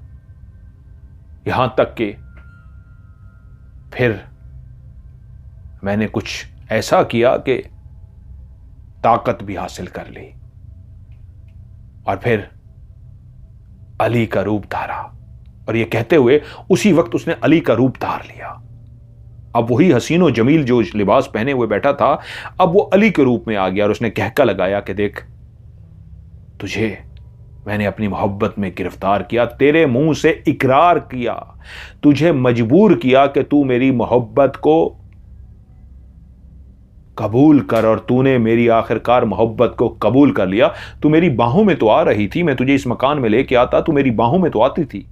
यहां तक कि फिर मैंने कुछ ऐसा किया कि ताकत भी हासिल कर ली और फिर अली का रूप धारा। और यह कहते हुए उसी वक्त उसने अली का रूप धार लिया। अब वही हसीनो जमील जो लिबास पहने हुए बैठा था, अब वो अली के रूप में आ गया और उसने कहका लगाया कि देख, तुझे मैंने अपनी मोहब्बत में गिरफ्तार किया, तेरे मुंह से इकरार किया, तुझे मजबूर किया कि तू मेरी मोहब्बत को कबूल कर और तूने मेरी आखिरकार मोहब्बत को कबूल कर लिया। तू मेरी बाहों में तो आ रही थी, मैं तुझे इस मकान में लेके आता, तू मेरी बाहों में तो आती थी,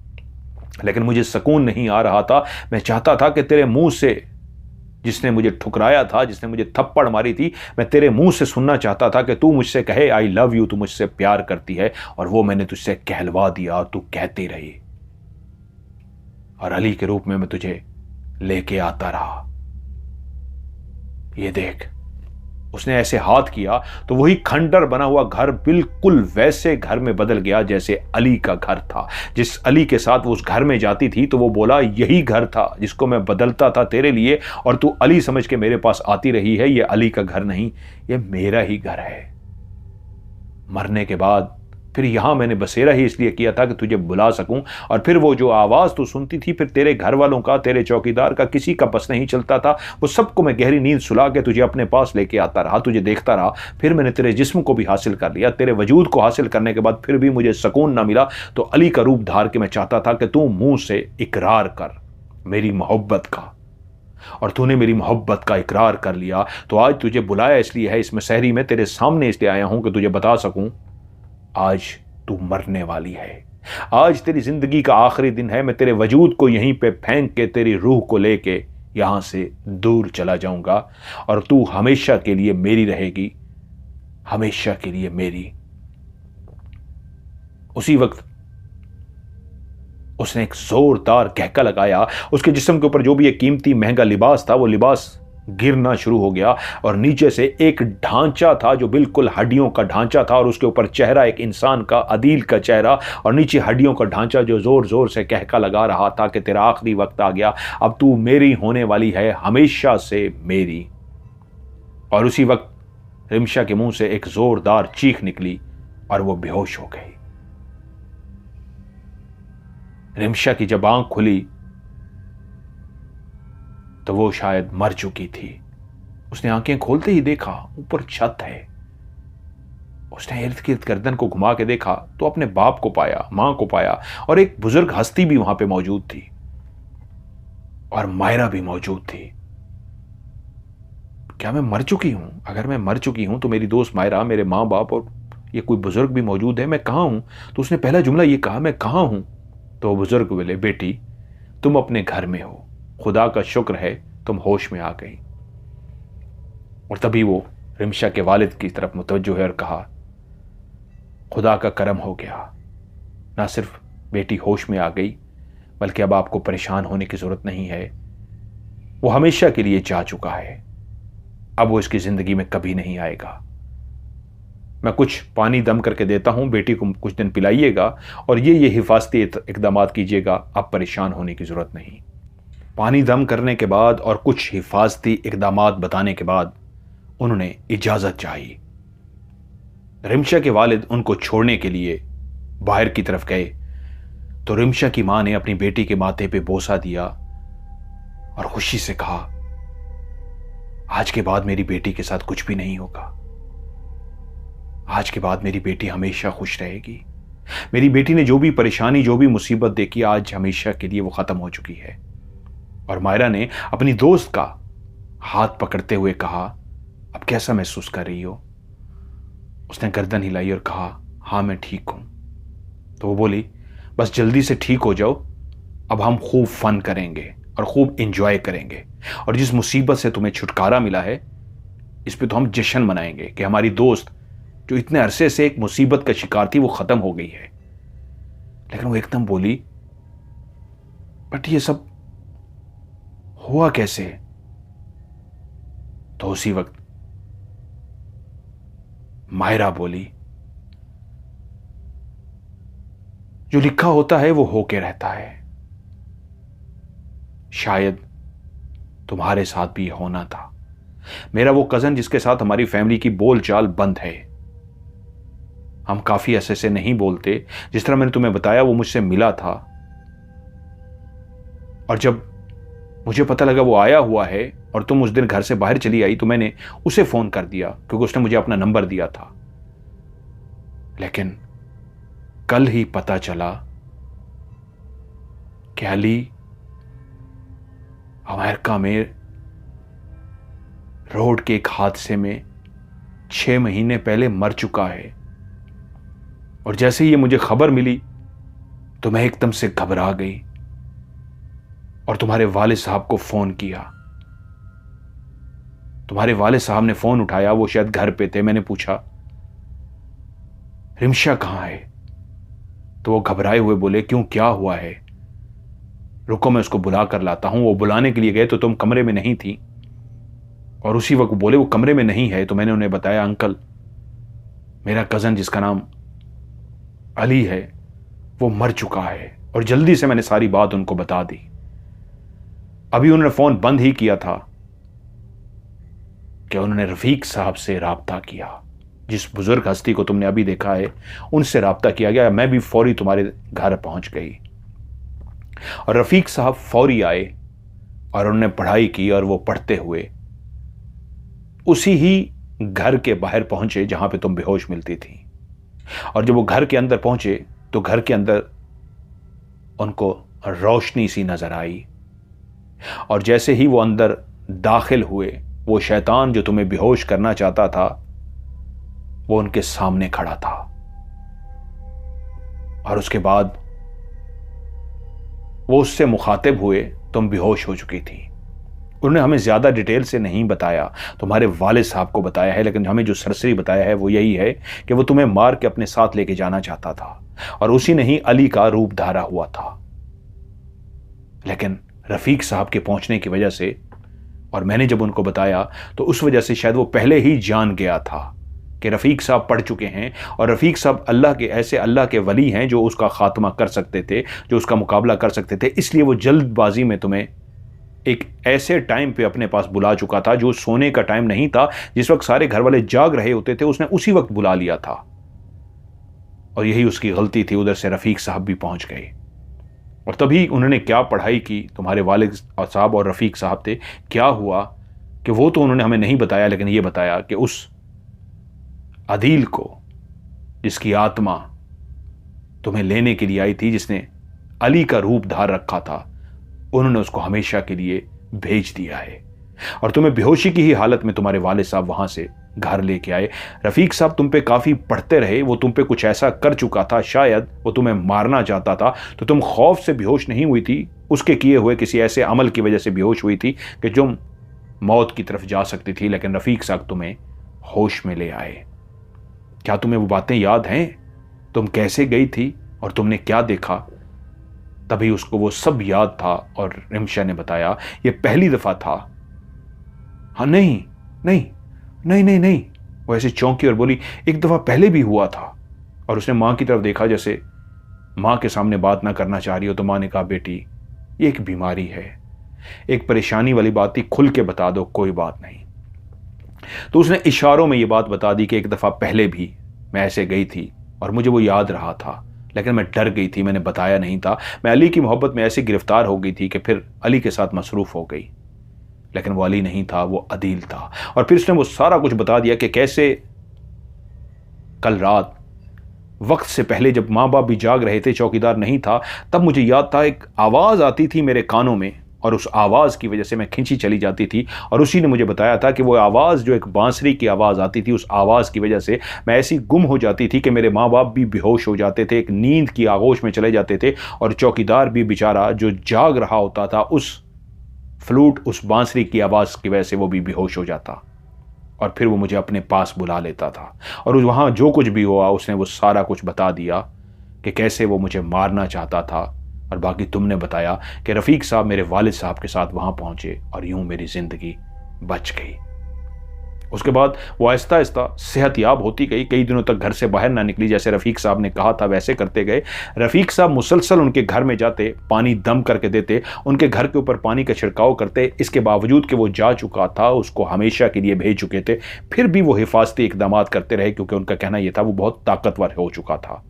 लेकिन मुझे सुकून नहीं आ रहा था। मैं चाहता था कि तेरे मुंह से, जिसने मुझे ठुकराया था, जिसने मुझे थप्पड़ मारी थी, मैं तेरे मुंह से सुनना चाहता था कि तू मुझसे कहे आई लव यू, तू मुझसे प्यार करती है। और वो मैंने तुझसे कहलवा दिया और तू कहती रही और अली के रूप में मैं तुझे लेके आता रहा। ये देख, उसने ऐसे हाथ किया तो वही खंडर बना हुआ घर बिल्कुल वैसे घर में बदल गया जैसे अली का घर था। जिस अली के साथ वो उस घर में जाती थी तो वो बोला यही घर था जिसको मैं बदलता था तेरे लिए, और तू अली समझ के मेरे पास आती रही है। ये अली का घर नहीं, ये मेरा ही घर है। मरने के बाद फिर यहां मैंने बसेरा ही इसलिए किया था कि तुझे बुला सकूं। और फिर वो जो आवाज तू सुनती थी, फिर तेरे घर वालों का, तेरे चौकीदार का, किसी का बस नहीं चलता था, वो सबको मैं गहरी नींद सुला के तुझे अपने पास लेके आता रहा, तुझे देखता रहा। फिर मैंने तेरे जिस्म को भी हासिल कर लिया। तेरे वजूद को हासिल करने के बाद फिर भी मुझे सुकून ना मिला, तो अली का रूप धार के मैं चाहता था कि तू मुंह से इकरार कर मेरी मोहब्बत का, और तूने मेरी मोहब्बत का इकरार कर लिया। तो आज तुझे बुलाया इसलिए है इस मसहरी में, तेरे सामने इसलिए आया हूं कि तुझे बता सकूं आज तू मरने वाली है। आज तेरी जिंदगी का आखिरी दिन है। मैं तेरे वजूद को यहीं पे फेंक के तेरी रूह को लेके यहां से दूर चला जाऊंगा और तू हमेशा के लिए मेरी रहेगी, हमेशा के लिए मेरी। उसी वक्त उसने एक जोरदार कहका लगाया। उसके जिस्म के ऊपर जो भी एक कीमती महंगा लिबास था वो लिबास गिरना शुरू हो गया और नीचे से एक ढांचा था जो बिल्कुल हड्डियों का ढांचा था, और उसके ऊपर चेहरा एक इंसान का, अदील का चेहरा, और नीचे हड्डियों का ढांचा जो जोर जोर से कहका लगा रहा था कि तेरा आखिरी वक्त आ गया, अब तू मेरी होने वाली है, हमेशा से मेरी। और उसी वक्त रिमशा के मुंह से एक जोरदार चीख निकली और वो बेहोश हो गई। रिमशा की जब आंख खुली तो वो शायद मर चुकी थी। उसने आंखें खोलते ही देखा ऊपर छत है। उसने इर्द गिर्द गर्दन को घुमा के देखा तो अपने बाप को पाया, मां को पाया, और एक बुजुर्ग हस्ती भी वहां पे मौजूद थी, और मायरा भी मौजूद थी। क्या मैं मर चुकी हूं? अगर मैं मर चुकी हूं तो मेरी दोस्त मायरा, मेरे मां बाप और ये कोई बुजुर्ग भी मौजूद है। मैं कहां हूं? तो उसने पहला जुमला ये कहा, मैं कहां हूं? तो वो बुजुर्ग बोले, बेटी तुम अपने घर में हो, खुदा का शुक्र है तुम होश में आ गई। और तभी वो रिमशा के वालिद की तरफ मुतवज्जो है और कहा, खुदा का करम हो गया, ना सिर्फ बेटी होश में आ गई बल्कि अब आपको परेशान होने की जरूरत नहीं है। वो हमेशा के लिए जा चुका है, अब वो इसकी जिंदगी में कभी नहीं आएगा। मैं कुछ पानी दम करके देता हूं, बेटी को कुछ दिन पिलाइएगा और ये हिफाजती इकदाम कीजिएगा, अब परेशान होने की जरूरत नहीं। पानी दम करने के बाद और कुछ हिफाजती इकदाम बताने के बाद उन्होंने इजाजत चाहिए। रिमशा के वालिद उनको छोड़ने के लिए बाहर की तरफ गए तो रिमशा की मां ने अपनी बेटी के माथे पे बोसा दिया और खुशी से कहा, आज के बाद मेरी बेटी के साथ कुछ भी नहीं होगा। आज के बाद मेरी बेटी हमेशा खुश रहेगी। मेरी बेटी ने जो भी परेशानी, जो भी मुसीबत देखी, आज हमेशा के लिए वो खत्म हो चुकी है। और मायरा ने अपनी दोस्त का हाथ पकड़ते हुए कहा, अब कैसा महसूस कर रही हो? उसने गर्दन हिलाई और कहा, हाँ मैं ठीक हूं। तो वो बोली, बस जल्दी से ठीक हो जाओ, अब हम खूब फन करेंगे और खूब एंजॉय करेंगे, और जिस मुसीबत से तुम्हें छुटकारा मिला है इस पे तो हम जश्न मनाएंगे कि हमारी दोस्त जो इतने अरसे से एक मुसीबत का शिकार थी वो खत्म हो गई है। लेकिन वो एकदम बोली, बट ये सब हुआ कैसे? तो उसी वक्त मायरा बोली, जो लिखा होता है वो होके रहता है। शायद तुम्हारे साथ भी होना था। मेरा वो कजन जिसके साथ हमारी फैमिली की बोलचाल बंद है, हम काफी ऐसे से नहीं बोलते, जिस तरह मैंने तुम्हें बताया वो मुझसे मिला था, और जब मुझे पता लगा वो आया हुआ है और तुम उस दिन घर से बाहर चली आई तो मैंने उसे फोन कर दिया क्योंकि उसने मुझे अपना नंबर दिया था। लेकिन कल ही पता चला कि अली अमेरिका में रोड के एक हादसे में 6 महीने पहले मर चुका है। और जैसे ही ये मुझे खबर मिली तो मैं एकदम से घबरा गई और तुम्हारे वालिद साहब को फोन किया। तुम्हारे वालिद साहब ने फोन उठाया, वो शायद घर पे थे। मैंने पूछा, रिमशा कहां है? तो वो घबराए हुए बोले, क्यों, क्या हुआ है? रुको मैं उसको बुला कर लाता हूं। वो बुलाने के लिए गए तो तुम कमरे में नहीं थी, और उसी वक्त बोले वो कमरे में नहीं है। तो मैंने उन्हें बताया, अंकल मेरा कजन जिसका नाम अली है वो मर चुका है, और जल्दी से मैंने सारी बात उनको बता दी। अभी उन्होंने फोन बंद ही किया था कि उन्होंने रफीक साहब से राब्ता किया, जिस बुजुर्ग हस्ती को तुमने अभी देखा है उनसे राब्ता किया गया। मैं भी फौरी तुम्हारे घर पहुंच गई और रफीक साहब फौरी आए और उन्होंने पढ़ाई की, और वो पढ़ते हुए उसी ही घर के बाहर पहुंचे जहां पे तुम बेहोश मिलती थी। और जब वो घर के अंदर पहुंचे तो घर के अंदर उनको रोशनी सी नजर आई, और जैसे ही वो अंदर दाखिल हुए वो शैतान जो तुम्हें बेहोश करना चाहता था वो उनके सामने खड़ा था। और उसके बाद वो उससे मुखातिब हुए, तुम बेहोश हो चुकी थी। उन्होंने हमें ज्यादा डिटेल से नहीं बताया, तुम्हारे वालिद साहब को बताया है, लेकिन हमें जो सरसरी बताया है वो यही है कि वो तुम्हें मार के अपने साथ लेके जाना चाहता था, और उसी ने ही अली का रूप धारा हुआ था। लेकिन रफीक साहब के पहुंचने की वजह से, और मैंने जब उनको बताया तो उस वजह से शायद वो पहले ही जान गया था कि रफीक साहब पढ़ चुके हैं, और रफीक साहब अल्लाह के ऐसे अल्लाह के वली हैं जो उसका खात्मा कर सकते थे, जो उसका मुकाबला कर सकते थे। इसलिए वो जल्दबाजी में तुम्हें एक ऐसे टाइम पे अपने पास बुला चुका था जो सोने का टाइम नहीं था, जिस वक्त सारे घर वाले जाग रहे होते थे उसने उसी वक्त बुला लिया था। और यही उसकी गलती थी। उधर से रफ़ीक साहब भी पहुंच गए और तभी उन्होंने क्या पढ़ाई की, तुम्हारे वालिद साहब और रफ़ीक साहब थे, क्या हुआ कि वो तो उन्होंने हमें नहीं बताया, लेकिन ये बताया कि उस अदील को, जिसकी आत्मा तुम्हें लेने के लिए आई थी, जिसने अली का रूप धार रखा था, उन्होंने उसको हमेशा के लिए भेज दिया है और तुम्हें बेहोशी की ही हालत में तुम्हारे वालिद साहब वहां से घर लेके आए। रफ़ीक साहब तुम पे काफी पढ़ते रहे, वो तुम पे कुछ ऐसा कर चुका था, शायद वो तुम्हें मारना चाहता था, तो तुम खौफ से बेहोश नहीं हुई थी, उसके किए हुए किसी ऐसे अमल की वजह से बेहोश हुई थी कि तुम मौत की तरफ जा सकती थी, लेकिन रफ़ीक साहब तुम्हें होश में ले आए। क्या तुम्हें वो बातें याद हैं? तुम कैसे गई थी और तुमने क्या देखा? तभी उसको वो सब याद था और रिमशा ने बताया ये पहली दफा था। हाँ, नहीं नहीं नहीं नहीं नहीं, वो ऐसे चौंकी और बोली एक दफा पहले भी हुआ था। और उसने मां की तरफ देखा, जैसे मां के सामने बात ना करना चाह रही हो। तो मां ने कहा बेटी ये एक बीमारी है, एक परेशानी वाली बात थी, खुल के बता दो, कोई बात नहीं। तो उसने इशारों में ये बात बता दी कि एक दफा पहले भी मैं ऐसे गई थी और मुझे वो याद रहा था, लेकिन मैं डर गई थी, मैंने बताया नहीं था। मैं अली की मोहब्बत में ऐसे गिरफ्तार हो गई थी कि फिर अली के साथ मसरूफ हो गई, लेकिन वो अली नहीं था, वो अदील था। और फिर उसने वो सारा कुछ बता दिया कि कैसे कल रात वक्त से पहले जब माँ बाप भी जाग रहे थे, चौकीदार नहीं था, तब मुझे याद था एक आवाज़ आती थी मेरे कानों में और उस आवाज़ की वजह से मैं खिंची चली जाती थी। और उसी ने मुझे बताया था कि वो आवाज़ जो एक बांसुरी की आवाज़ आती थी, उस आवाज़ की वजह से मैं ऐसी गुम हो जाती थी कि मेरे माँ बाप भी बेहोश हो जाते थे, एक नींद की आगोश में चले जाते थे, और चौकीदार भी बेचारा जो जाग रहा होता था, उस फ्लूट, उस बांसुरी की आवाज़ की वजह से वो भी बेहोश हो जाता और फिर वो मुझे अपने पास बुला लेता था। और वहाँ जो कुछ भी हुआ उसने वो सारा कुछ बता दिया कि कैसे वो मुझे मारना चाहता था। और बाकी तुमने बताया कि रफ़ीक साहब मेरे वालिद साहब के साथ वहाँ पहुँचे और यूं मेरी ज़िंदगी बच गई। उसके बाद वो आहिस्ता आहिस्ता सेहतयाब होती गई, कई दिनों तक घर से बाहर ना निकली, जैसे रफ़ीक साहब ने कहा था वैसे करते गए। रफ़ीक साहब मुसलसल उनके घर में जाते, पानी दम करके देते, उनके घर के ऊपर पानी का छिड़काव करते। इसके बावजूद कि वो जा चुका था, उसको हमेशा के लिए भेज चुके थे, फिर भी वो हिफाजती इकदाम करते रहे, क्योंकि उनका कहना यह था वो बहुत ताकतवर हो चुका था,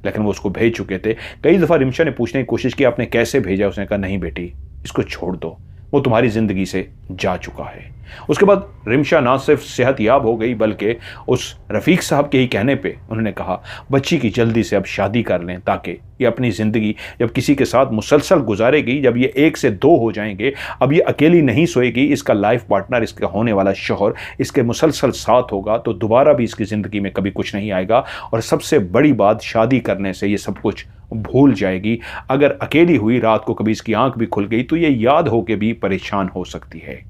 लेकिन वो उसको भेज चुके थे। कई दफ़ा रिमशा ने पूछने की कोशिश की आपने कैसे भेजा, उसने कहा नहीं बेटी इसको छोड़ दो, वो तुम्हारी ज़िंदगी से जा चुका है। उसके बाद रिमशा ना सिर्फ सेहतयाब हो गई, बल्कि उस रफ़ीक साहब के ही कहने पे उन्होंने कहा बच्ची की जल्दी से अब शादी कर लें, ताकि ये अपनी ज़िंदगी जब किसी के साथ मुसलसल गुजारेगी, जब ये 1 से 2 हो जाएंगे, अब ये अकेली नहीं सोएगी, इसका लाइफ पार्टनर, इसका होने वाला शौहर इसके मुसलसल साथ होगा, तो दोबारा भी इसकी ज़िंदगी में कभी कुछ नहीं आएगा। और सबसे बड़ी बात, शादी करने से ये सब कुछ भूल जाएगी। अगर अकेली हुई, रात को कभी इसकी आंख भी खुल गई, तो ये याद होकर भी परेशान हो सकती है।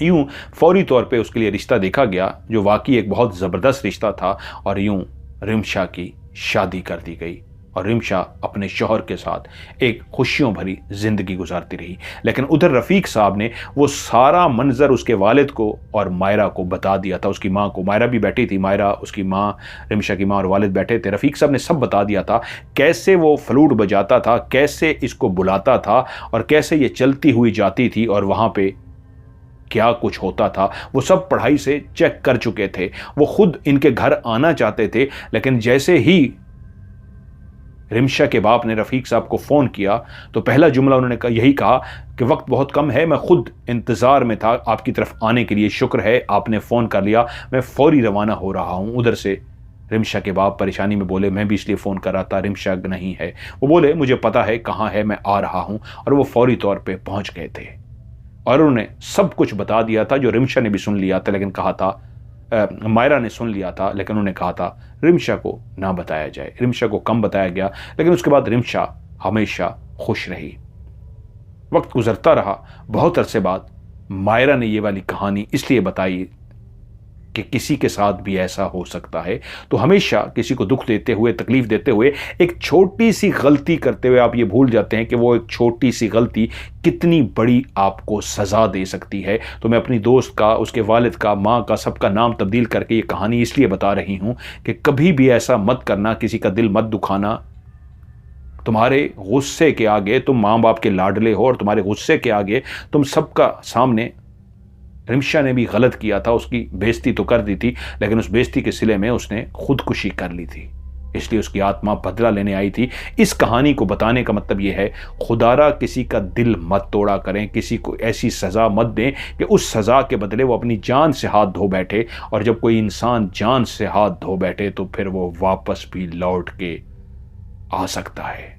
यूं फौरी तौर पे उसके लिए रिश्ता देखा गया, जो वाकई एक बहुत ज़बरदस्त रिश्ता था, और यूं रिमशा की शादी कर दी गई और रिमशा अपने शौहर के साथ एक खुशियों भरी ज़िंदगी गुजारती रही। लेकिन उधर रफ़ीक साहब ने वो सारा मंजर उसके वालिद को और मायरा को बता दिया था, उसकी माँ को। मायरा भी बैठी थी, मायरा उसकी माँ, रिमशा की माँ और वालिद बैठे थे। रफ़ीक साहब ने सब बता दिया था, कैसे वो फ्लूट बजाता था, कैसे इसको बुलाता था और कैसे ये चलती हुई जाती थी और वहाँ पे क्या कुछ होता था। वो सब पढ़ाई से चेक कर चुके थे। वो खुद इनके घर आना चाहते थे, लेकिन जैसे ही रिमशा के बाप ने रफ़ीक साहब को फ़ोन किया तो पहला जुमला उन्होंने यही कहा कि वक्त बहुत कम है, मैं खुद इंतज़ार में था आपकी तरफ आने के लिए, शुक्र है आपने फ़ोन कर लिया, मैं फ़ौरी रवाना हो रहा हूँ। उधर से रिमशा के बाप परेशानी में बोले मैं भी इसलिए फ़ोन कर रहा था, रिमशा नहीं है। वो बोले मुझे पता है कहाँ है, मैं आ रहा हूँ। और वो फ़ौरी तौर पर पहुँच गए थे और उन्होंने सब कुछ बता दिया था, जो रिमशा ने भी सुन लिया था, लेकिन कहा था मायरा ने सुन लिया था, लेकिन उन्होंने कहा था रिमशा को ना बताया जाए। रिमशा को कम बताया गया, लेकिन उसके बाद रिमशा हमेशा खुश रही। वक्त गुजरता रहा। बहुत अरसे बाद मायरा ने ये वाली कहानी इसलिए बताई कि किसी के साथ भी ऐसा हो सकता है। तो हमेशा किसी को दुख देते हुए, तकलीफ देते हुए, एक छोटी सी गलती करते हुए आप ये भूल जाते हैं कि वो एक छोटी सी गलती कितनी बड़ी आपको सज़ा दे सकती है। तो मैं अपनी दोस्त का, उसके वालिद का, माँ का, सबका नाम तब्दील करके ये कहानी इसलिए बता रही हूँ कि कभी भी ऐसा मत करना, किसी का दिल मत दुखाना। तुम्हारे गुस्से के आगे, तुम माँ बाप के लाडले हो और तुम्हारे गुस्से के आगे तुम सबका सामने, रिमशा ने भी गलत किया था, उसकी बेइज्जती तो कर दी थी, लेकिन उस बेइज्जती के सिले में उसने खुदकुशी कर ली थी। इसलिए उसकी आत्मा बदला लेने आई थी। इस कहानी को बताने का मतलब यह है, खुदारा किसी का दिल मत तोड़ा करें, किसी को ऐसी सज़ा मत दें कि उस सज़ा के बदले वो अपनी जान से हाथ धो बैठे। और जब कोई इंसान जान से हाथ धो बैठे तो फिर वो वापस भी लौट के आ सकता है।